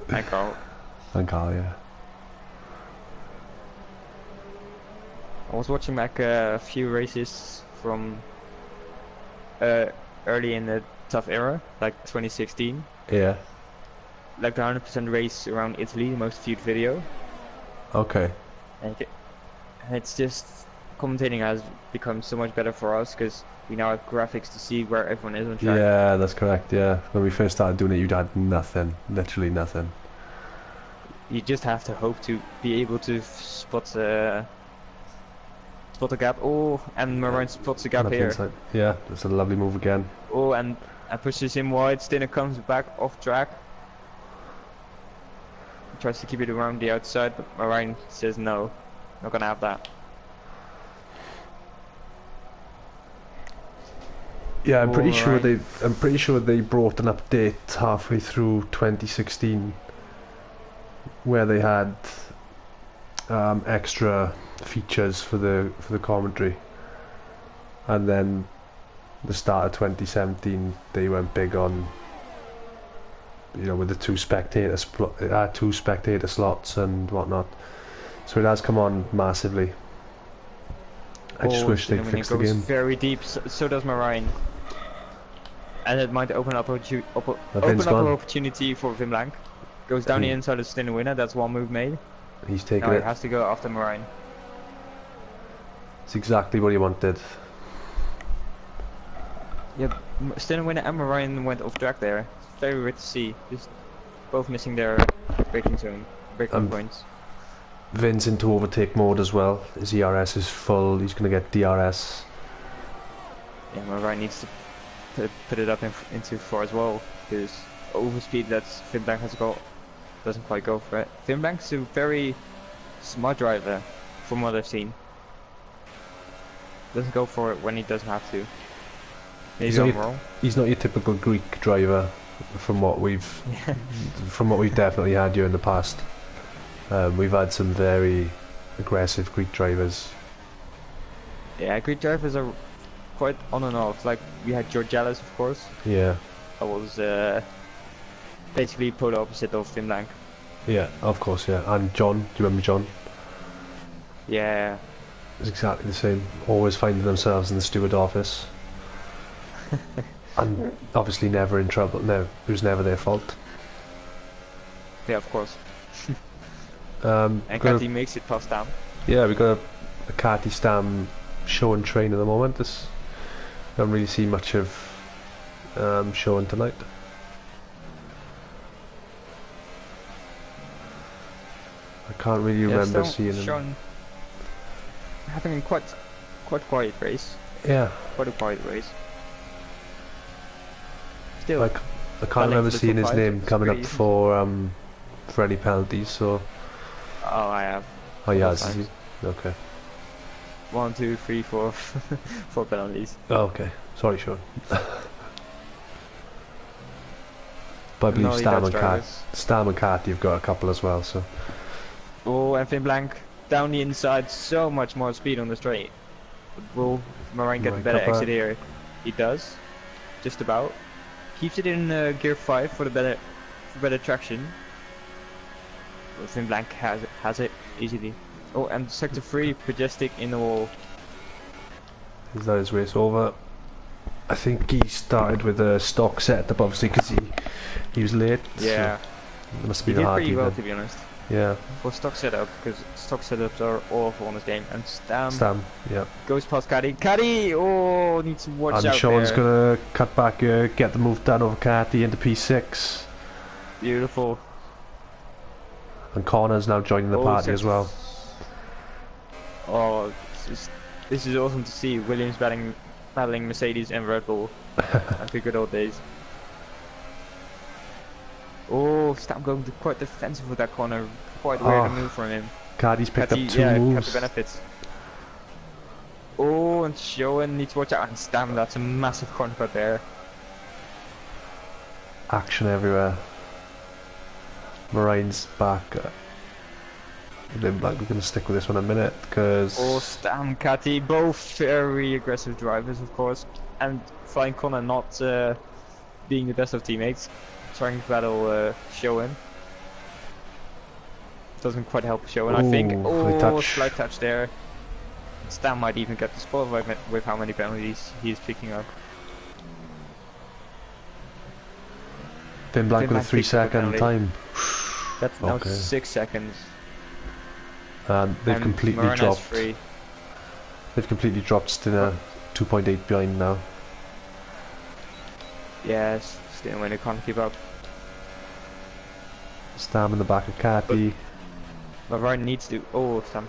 [SPEAKER 2] And Carl.
[SPEAKER 1] And Carl, yeah.
[SPEAKER 2] I was watching back a few races from early in the TUF era, like 2016.
[SPEAKER 1] Yeah.
[SPEAKER 2] Like the 100% race around Italy, the most viewed video.
[SPEAKER 1] Okay.
[SPEAKER 2] And it's just, commentating has become so much better for us because we now have graphics to see where everyone is on track.
[SPEAKER 1] Yeah, that's correct, yeah. When we first started doing it, you'd had nothing. Literally nothing.
[SPEAKER 2] You just have to hope to be able to spot the gap. Oh, and Marine spots the gap here.
[SPEAKER 1] Inside. Yeah, that's a lovely move again.
[SPEAKER 2] Oh, and pushes him wide. Stinner comes back off track. He tries to keep it around the outside, but Marine says no, not gonna have that.
[SPEAKER 1] Yeah, I'm pretty sure they brought an update halfway through 2016 where they had extra features for the commentary, and then the start of 2017 they went big on, you know, with the two spectator slots and whatnot. So it has come on massively. I just wish they'd fix the game.
[SPEAKER 2] Very deep. So does Marine. And it might open up an opportunity for Wim Blank. Goes down the inside of Stinner winner. That's one move made.
[SPEAKER 1] He's taking
[SPEAKER 2] now
[SPEAKER 1] it.
[SPEAKER 2] He has to go after Marine.
[SPEAKER 1] It's exactly what he wanted.
[SPEAKER 2] Yep, Stinner winner and Marine went off track there. It's very weird to see. Just both missing their braking points.
[SPEAKER 1] Vin's into overtake mode as well. His ERS is full. He's going to get DRS.
[SPEAKER 2] Yeah, Marine needs to put it up into 4 as well, because overspeed that Wim Blank has got doesn't quite go for it. Wim Blank's a very smart driver, from what I've seen. Doesn't go for it when he doesn't have to. Maybe I'm wrong.
[SPEAKER 1] He's not your typical Greek driver, from what we've definitely had here in the past. We've had some very aggressive Greek drivers.
[SPEAKER 2] Yeah, Greek drivers are quite on and off. Like we had Georgelis, of course.
[SPEAKER 1] Yeah.
[SPEAKER 2] That was basically polar opposite of Wim Blank.
[SPEAKER 1] Yeah, of course, yeah. And John, do you remember John?
[SPEAKER 2] Yeah.
[SPEAKER 1] It's exactly the same. Always finding themselves in the steward office. And obviously never in trouble. No, it was never their fault.
[SPEAKER 2] Yeah, of course.
[SPEAKER 1] And
[SPEAKER 2] Cathy makes it past Stam.
[SPEAKER 1] Yeah, we got a Cathy Stam show and train at the moment. Don't really see much of showing tonight. I can't really remember seeing him.
[SPEAKER 2] Having a quite quiet race.
[SPEAKER 1] Yeah.
[SPEAKER 2] Quite a quiet race. Still.
[SPEAKER 1] Like, I can't remember seeing his name coming up for any penalties. So.
[SPEAKER 2] Oh, I have.
[SPEAKER 1] Oh, he has. Okay.
[SPEAKER 2] 1, 2, 3, 4, 4 penalties.
[SPEAKER 1] Oh, okay. Sorry, Sean. But I believe Stam and Cat, you've got a couple as well. So.
[SPEAKER 2] Oh, and Wim Blank down the inside, so much more speed on the straight. Will Marine get a better exit here? He does, just about. Keeps it in gear 5 for the better traction. But Wim Blank has it easily. Oh, and sector 3, Majestic in the wall.
[SPEAKER 1] Is that his race over? I think he started with a stock setup, obviously, because he was late.
[SPEAKER 2] Yeah.
[SPEAKER 1] So it must be
[SPEAKER 2] he did pretty well, to be honest.
[SPEAKER 1] Yeah.
[SPEAKER 2] For stock setup, because stock setups are awful on this game. And
[SPEAKER 1] Stam, yeah.
[SPEAKER 2] Goes past Caddy. Caddy! Oh, needs to watch out.
[SPEAKER 1] And Sean's gonna cut back, get the move done over Caddy into P6.
[SPEAKER 2] Beautiful.
[SPEAKER 1] And Connor's now joining the party as well.
[SPEAKER 2] Oh, this is awesome to see. Williams battling Mercedes and Red Bull. After good old days. Oh, Stam going quite defensive with that corner. Quite weird move from him.
[SPEAKER 1] Caddy's picked up 2 moves.
[SPEAKER 2] Kept the benefits. Oh, and Schoen needs to watch out. And Stam, that's a massive corner cut there.
[SPEAKER 1] Action everywhere. Marine's back. Then Black, we're going to stick with this one a minute because.
[SPEAKER 2] Oh, Stam, Catty, both very aggressive drivers, of course. And Flying Connor not being the best of teammates. Trying to battle Schoen. Doesn't quite help Schoen, I think. Oh, slight touch there. Stam might even get the spot with how many penalties he's picking up.
[SPEAKER 1] Finn Blank with a 3-second time.
[SPEAKER 2] That's now 6 seconds.
[SPEAKER 1] And they've completely dropped. They've completely dropped Stinner 2.8 behind now.
[SPEAKER 2] Yes, Stinner when they can't keep up.
[SPEAKER 1] Stam in the back of Catty.
[SPEAKER 2] But Ryan needs to. Oh, Stam.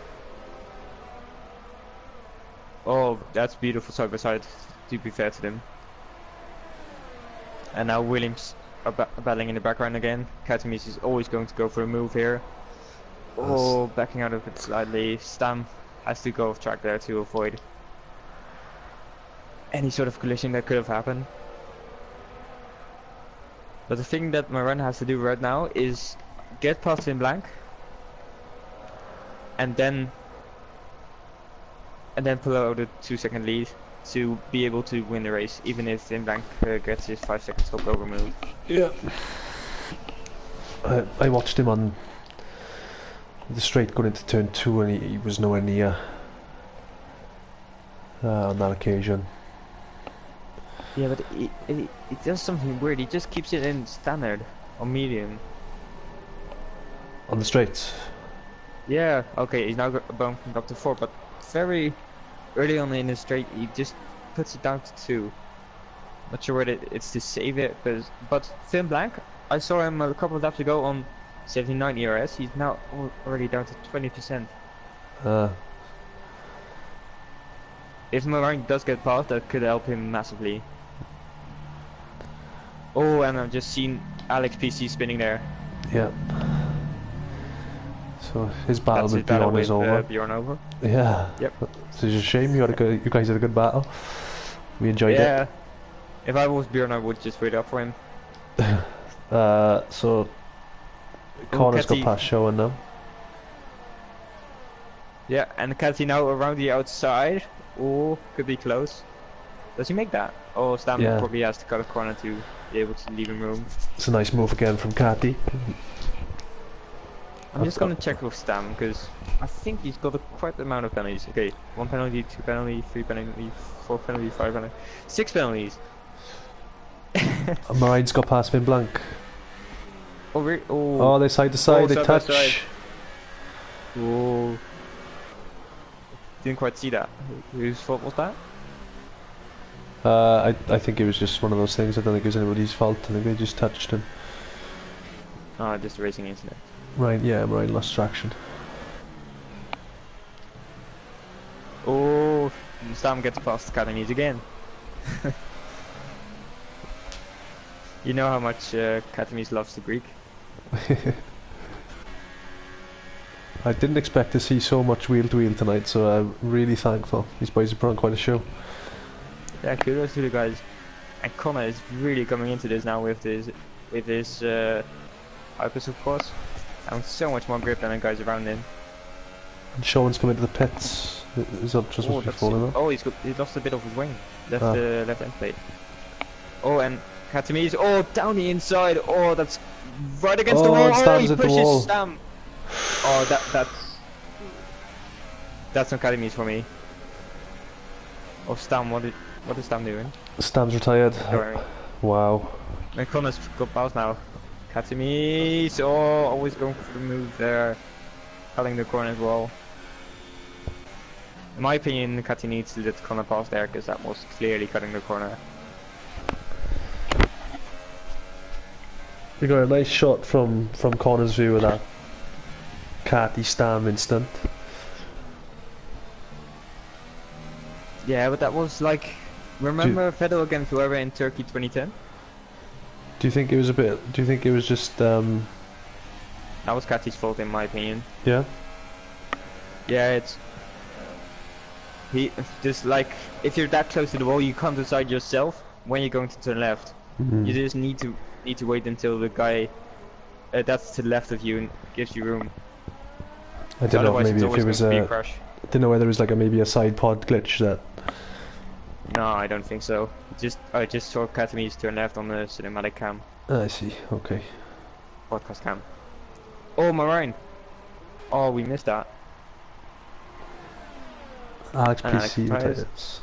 [SPEAKER 2] Oh, that's beautiful side by side, to be fair to them. And now Williams are battling in the background again. Katamis is always going to go for a move here. Oh, backing out of it slightly. Stam has to go off track there to avoid any sort of collision that could have happened. But the thing that Maran has to do right now is get past Finn Blank and then pull out a 2-second lead to be able to win the race, even if Finn Blank gets his 5-second stop over move.
[SPEAKER 1] Yeah. I watched him on the straight going into turn 2 and he was nowhere near on that occasion.
[SPEAKER 2] Yeah, but it does something weird. He just keeps it in standard or medium.
[SPEAKER 1] On the straights?
[SPEAKER 2] Yeah, okay, he's now bumping up to 4, but very early on in the straight he just puts it down to 2. Not sure whether it's to save it, but Finn Blank, I saw him a couple of laps ago on 79 ERS. He's now already down to 20%. If Marine does get past, that could help him massively. Oh, and I've just seen Alex PC spinning there.
[SPEAKER 1] Yeah. So his battle with Bjorn is over.
[SPEAKER 2] Bjorn over.
[SPEAKER 1] Yeah.
[SPEAKER 2] Yep.
[SPEAKER 1] It's just a shame you guys had a good battle. We enjoyed it.
[SPEAKER 2] Yeah. If I was Bjorn, I would just wait up for him.
[SPEAKER 1] So corner's got past Schoen now.
[SPEAKER 2] Yeah, and Cathy now around the outside. Oh, could be close. Does he make that? Oh, Stam probably has to cut a corner to be able to leave him room.
[SPEAKER 1] It's a nice move again from Cathy.
[SPEAKER 2] I'm just gonna check with Stam because I think he's got quite the amount of penalties. Okay, 1 penalty, 2 penalty, 3 penalty, 4 penalty, 5 penalty, 6 penalties.
[SPEAKER 1] Marine's got past Finn Blank.
[SPEAKER 2] Oh, really?
[SPEAKER 1] Oh, they're side to side, they touch.
[SPEAKER 2] Side. Oh. Didn't quite see that. Whose fault was that?
[SPEAKER 1] I think it was just one of those things. I don't think it was anybody's fault. I think they just touched him.
[SPEAKER 2] Oh, just a racing incident.
[SPEAKER 1] Right, yeah, Marine lost traction.
[SPEAKER 2] Oh, Stam gets past Academies again. You know how much Academies loves the Greek.
[SPEAKER 1] I didn't expect to see so much wheel to wheel tonight, so I'm really thankful. These boys have put on quite a show.
[SPEAKER 2] Yeah, kudos to the guys. And Connor is really coming into this now with his hypers, of course. And so much more grip than the guys around him.
[SPEAKER 1] And Sean's come into the pits. Is that just what's before him?
[SPEAKER 2] Oh, he lost a bit of his wing. Left end plate. Oh, and Katamis. Oh, down the inside. Oh, that's right against the wall. Oh, he pushes Stam. Oh, that's no Katamis for me. Oh, Stam, what is Stam doing?
[SPEAKER 1] Stam's retired. Wow.
[SPEAKER 2] And Connor's got past now. Katamis. Oh, always going for the move there. Cutting the corner as well. In my opinion, Kati needs to let Connor pass there because that was clearly cutting the corner.
[SPEAKER 1] We got a nice shot from Connor's view of that Kati Stam instant.
[SPEAKER 2] Yeah, but that was like, remember Vettel against whoever in Turkey 2010?
[SPEAKER 1] Do you think it was a bit? Do you think it was just?
[SPEAKER 2] That was Kati's fault in my opinion.
[SPEAKER 1] Yeah.
[SPEAKER 2] Yeah, He just like if you're that close to the wall, you can't decide yourself when you're going to turn left. You just need to wait until the guy that's to the left of you and gives you room.
[SPEAKER 1] I
[SPEAKER 2] So
[SPEAKER 1] don't know,
[SPEAKER 2] otherwise,
[SPEAKER 1] maybe
[SPEAKER 2] it's
[SPEAKER 1] if
[SPEAKER 2] always
[SPEAKER 1] it
[SPEAKER 2] going
[SPEAKER 1] was
[SPEAKER 2] to be a
[SPEAKER 1] a...
[SPEAKER 2] crash.
[SPEAKER 1] I didn't know whether it was like maybe a side pod glitch that...
[SPEAKER 2] No, I don't think so. I just saw Katami's turn left on the cinematic cam,
[SPEAKER 1] I see, okay.
[SPEAKER 2] podcast cam. Oh, Marine! Oh, we missed that.
[SPEAKER 1] Alex
[SPEAKER 2] And Alex
[SPEAKER 1] PC and
[SPEAKER 2] Price.
[SPEAKER 1] Titus.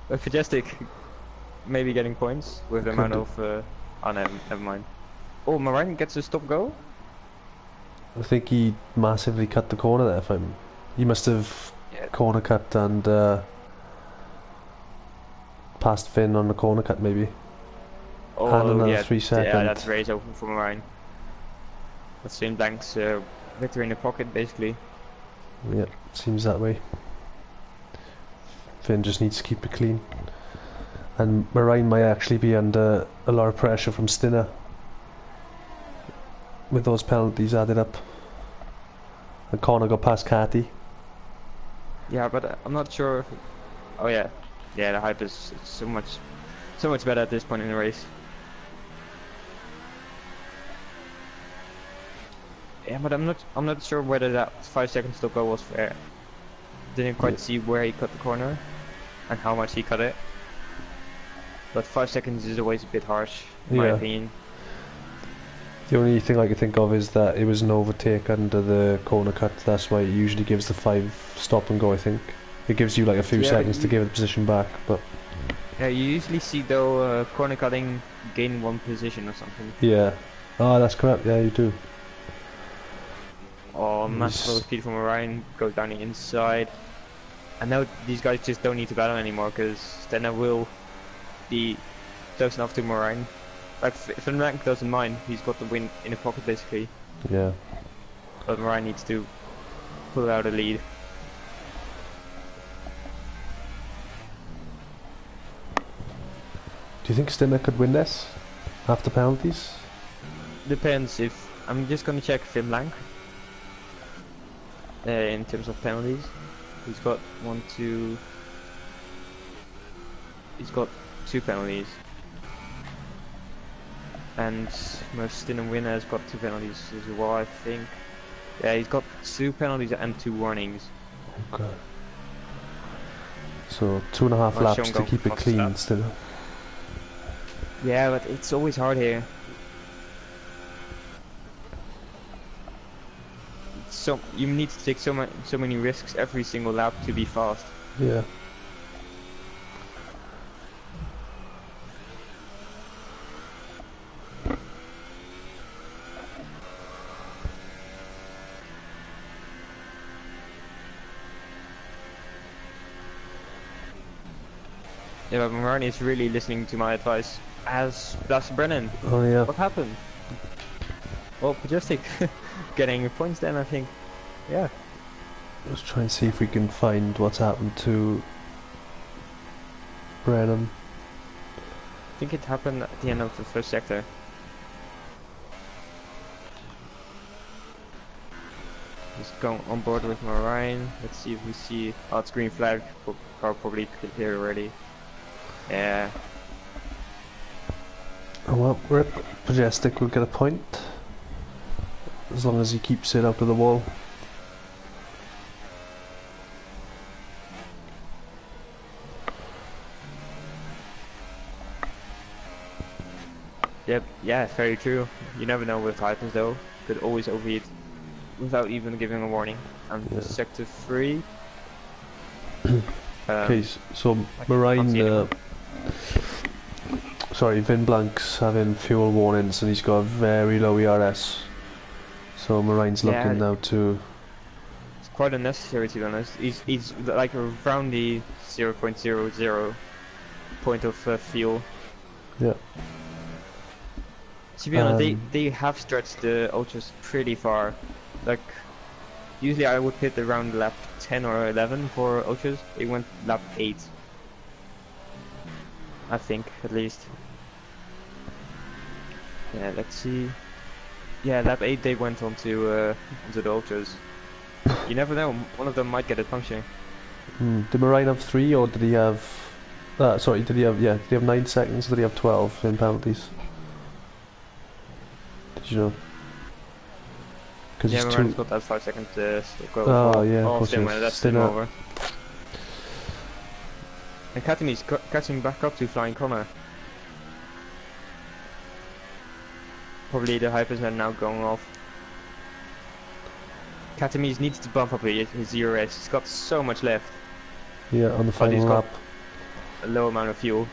[SPEAKER 2] But Majestic maybe getting points with the
[SPEAKER 1] Could
[SPEAKER 2] amount
[SPEAKER 1] do.
[SPEAKER 2] of. Oh, no, never mind. Oh, Marine gets a stop go?
[SPEAKER 1] I think he massively cut the corner there. If I'm, he must have
[SPEAKER 2] Yeah.
[SPEAKER 1] corner cut and passed Finn on the corner cut maybe. And
[SPEAKER 2] Oh,
[SPEAKER 1] another
[SPEAKER 2] yeah.
[SPEAKER 1] 3 seconds.
[SPEAKER 2] Yeah, that's race open for Marine. That's Finn Blank's victory in the pocket, basically.
[SPEAKER 1] Yeah, seems that way. Finn just needs to keep it clean. And Marine might actually be under a lot of pressure from Stinner with those penalties added up. And Connor got past Catty.
[SPEAKER 2] Yeah, but I'm not sure. Oh yeah, yeah. The hype is so much better at this point in the race. Yeah, but I'm not sure whether that 5 seconds stop go was fair. Didn't quite see where he cut the corner and how much he cut it. But 5 seconds is always a bit harsh, in my opinion.
[SPEAKER 1] The only thing I can think of is that it was an overtake under the corner cut. That's why it usually gives the 5 stop and go, I think. It gives you like a few seconds to give the position back, but...
[SPEAKER 2] Yeah, you usually see though corner cutting gain 1 position or something.
[SPEAKER 1] Yeah. Oh, that's correct, yeah, you do.
[SPEAKER 2] Oh, massive low speed from Orion, goes down the inside. And now these guys just don't need to battle anymore, because Stenna will be close enough to Moraine. Like, Van Rank doesn't mind, he's got the win in the pocket basically.
[SPEAKER 1] Yeah.
[SPEAKER 2] But Moraine needs to pull out a lead.
[SPEAKER 1] Do you think Stinner could win this after penalties?
[SPEAKER 2] Depends if... I'm just gonna check Finn Blank. In terms of penalties. He's got 1, 2... He's got 2 penalties. And most Stinner winner has got 2 penalties as well, I think. Yeah, he's got 2 penalties and 2 warnings.
[SPEAKER 1] Okay. So 2.5 laps to keep it clean, Stinner.
[SPEAKER 2] Yeah, but it's always hard here. So you need to take so many risks every single lap to be fast.
[SPEAKER 1] Yeah.
[SPEAKER 2] Yeah, but Marani is really listening to my advice. As does Brennan.
[SPEAKER 1] Oh yeah.
[SPEAKER 2] What happened? Well, Majestic getting points then, I think. Yeah.
[SPEAKER 1] Let's try and see if we can find what's happened to Brennan.
[SPEAKER 2] I think it happened at the end of the first sector. Just going on board with Marine. Let's see if we see... Oh, it's green flag. Car probably here already. Yeah.
[SPEAKER 1] Oh well, Rip. Majestic will get a point. As long as he keeps it out of the wall.
[SPEAKER 2] Yep, yeah, very true. You never know with Titans though. Could always overheat without even giving a warning. And
[SPEAKER 1] Yeah.
[SPEAKER 2] sector 3.
[SPEAKER 1] Okay, so Marine, sorry, Vin Blank's having fuel warnings and he's got a very low ERS. So Marine's looking now to...
[SPEAKER 2] It's quite unnecessary to be honest. He's like around the 0.00 point of fuel.
[SPEAKER 1] Yeah.
[SPEAKER 2] To be honest, they have stretched the ultras pretty far. Like, usually I would hit around lap 10 or 11 for ultras. They went lap 8. I think, at least. Yeah, let's see. Yeah, lap 8 they went onto the ultras. You never know, one of them might get a puncture.
[SPEAKER 1] Did Moraine have 3 or did he have? Sorry, did he have? Yeah, did he have 9 seconds? Or did he have 12 in penalties? Did you know? Because
[SPEAKER 2] Yeah,
[SPEAKER 1] it's
[SPEAKER 2] Moran's
[SPEAKER 1] 2.
[SPEAKER 2] got that 5 second goal
[SPEAKER 1] Oh
[SPEAKER 2] for
[SPEAKER 1] yeah, of
[SPEAKER 2] all
[SPEAKER 1] course.
[SPEAKER 2] Stinway. That's Stin
[SPEAKER 1] Stinner.
[SPEAKER 2] over. And Katami's catching back up to flying corner. Probably the hypers are now going off. Katami's needs to bump up his 0S. He's got so much left.
[SPEAKER 1] Yeah, on the
[SPEAKER 2] But he's
[SPEAKER 1] final
[SPEAKER 2] got
[SPEAKER 1] lap.
[SPEAKER 2] a low amount of fuel.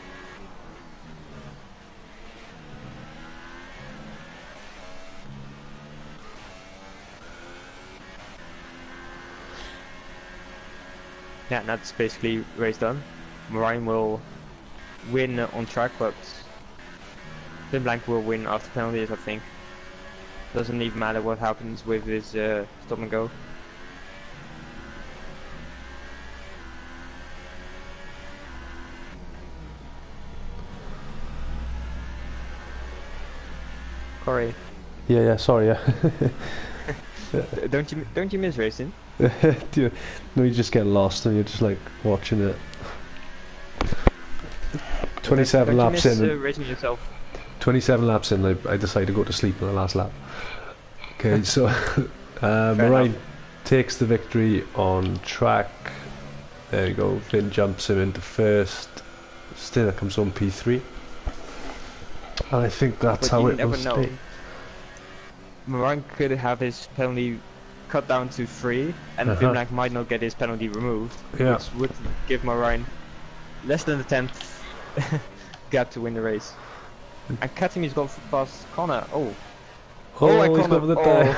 [SPEAKER 2] Yeah, and that's basically race done. Marine will win on track, but Finn Blank will win after penalties, I think. Doesn't even matter what happens with his stop and go. Corey,
[SPEAKER 1] Yeah, sorry, yeah.
[SPEAKER 2] don't you miss racing?
[SPEAKER 1] No, you just get lost and you're just like watching it. 27
[SPEAKER 2] don't
[SPEAKER 1] laps
[SPEAKER 2] you miss,
[SPEAKER 1] in.
[SPEAKER 2] racing yourself?
[SPEAKER 1] 27 laps in, I decided to go to sleep on the last lap. Okay, so Marine takes the victory on track. There you go. Finn jumps him into first. Stinner comes on P3. And I think that's
[SPEAKER 2] But
[SPEAKER 1] how
[SPEAKER 2] you
[SPEAKER 1] it
[SPEAKER 2] never
[SPEAKER 1] will
[SPEAKER 2] know.
[SPEAKER 1] stay.
[SPEAKER 2] Moran could have his penalty cut down to 3, and Finn Blank might not get his penalty removed,
[SPEAKER 1] Yeah.
[SPEAKER 2] which would give Moran less than a 10th gap to win the race. And Katami's got past Connor. Oh,
[SPEAKER 1] Oh,
[SPEAKER 2] I
[SPEAKER 1] he's
[SPEAKER 2] Connor.
[SPEAKER 1] got the day.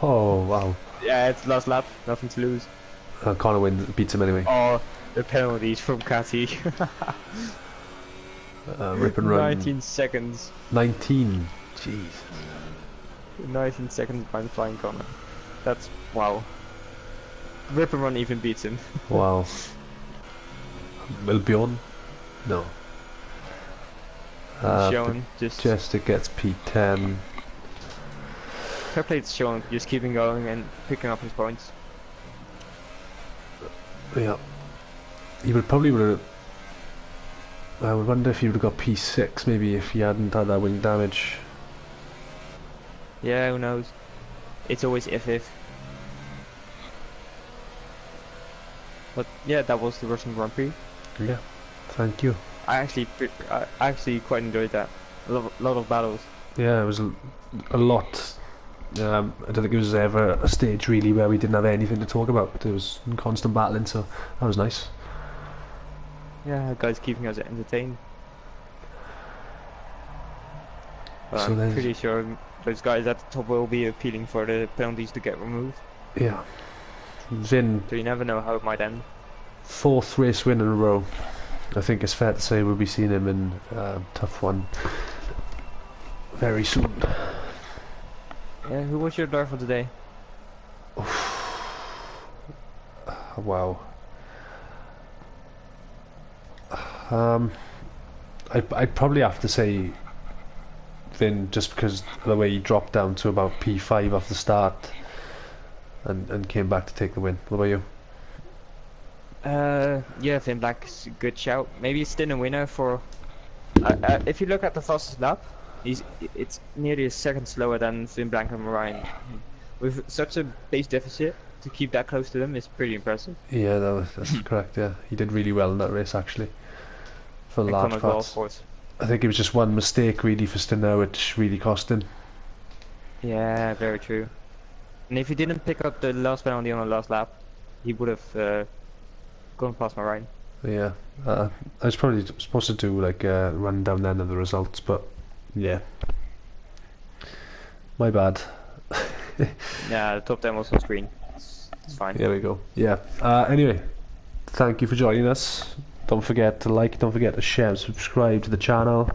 [SPEAKER 1] Oh, wow.
[SPEAKER 2] Yeah, it's last lap, nothing to lose.
[SPEAKER 1] Connor beats him anyway.
[SPEAKER 2] Oh, the penalties from Catty.
[SPEAKER 1] Rip and run.
[SPEAKER 2] 19 seconds.
[SPEAKER 1] 19. Jeez.
[SPEAKER 2] 19 seconds behind flying Connor. That's wow. Rip and run even beats him.
[SPEAKER 1] Wow. Will Bjorn? No.
[SPEAKER 2] Sean just
[SPEAKER 1] Jester gets P10.
[SPEAKER 2] fair play to Sean, just keeping going and picking up his points.
[SPEAKER 1] Yeah. He would have. I would wonder if he would have got P6 maybe if he hadn't had that wing damage.
[SPEAKER 2] Yeah, who knows? It's always if. But yeah, that was the Russian Grand Prix.
[SPEAKER 1] Yeah. Thank you.
[SPEAKER 2] I actually quite enjoyed that. A lot of battles.
[SPEAKER 1] Yeah, it was a lot. I don't think it was ever a stage really where we didn't have anything to talk about. It was constant battling, so that was nice.
[SPEAKER 2] Yeah, guys keeping us entertained. But
[SPEAKER 1] So
[SPEAKER 2] I'm pretty sure those guys at the top will be appealing for the penalties to get removed.
[SPEAKER 1] Yeah. Vin,
[SPEAKER 2] So you never know how it might end.
[SPEAKER 1] 4th race win in a row. I think it's fair to say we'll be seeing him in TUF1 very soon.
[SPEAKER 2] Yeah, who was your driver for today?
[SPEAKER 1] Wow. I'd probably have to say Vin, just because of the way he dropped down to about P5 off the start and came back to take the win. What about you?
[SPEAKER 2] Yeah, Finn Black's a good shout. Maybe he's still a winner for. If you look at the fastest lap, it's nearly a second slower than Finn Blank and Ryan. With such a base deficit, to keep that close to them is pretty impressive.
[SPEAKER 1] Yeah, that's correct. Yeah, he did really well in that race actually. For
[SPEAKER 2] And
[SPEAKER 1] large
[SPEAKER 2] Connor as well, of
[SPEAKER 1] parts.
[SPEAKER 2] course.
[SPEAKER 1] I think it was just one mistake really for Stinner which really cost him.
[SPEAKER 2] Yeah, very true. And if he didn't pick up the last penalty on the last lap, he would have gone past Marine.
[SPEAKER 1] Yeah, I was probably supposed to do like a rundown then of the results, but yeah, my bad.
[SPEAKER 2] Yeah, the top 10 was on screen. It's fine.
[SPEAKER 1] There we go. Yeah. Anyway, thank you for joining us. Don't forget to like, don't forget to share and subscribe to the channel.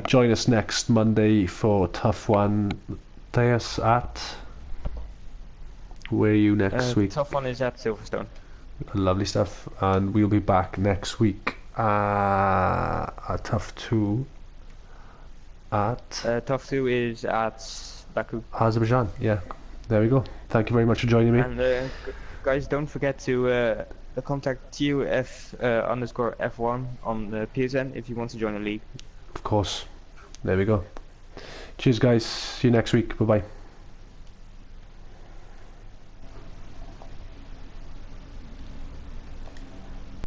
[SPEAKER 1] Join us next Monday for TUF1. Deus at. Where are you next week?
[SPEAKER 2] Tough one is at Silverstone.
[SPEAKER 1] Lovely stuff. And we'll be back next week at TUF2 at
[SPEAKER 2] TUF2 is at Baku.
[SPEAKER 1] Azerbaijan. Yeah. There we go. Thank you very much for joining me.
[SPEAKER 2] And guys, don't forget to contact TUF underscore F1 on PSN if you want to join the league.
[SPEAKER 1] Of course. There we go. Cheers, guys. See you next week. Bye bye.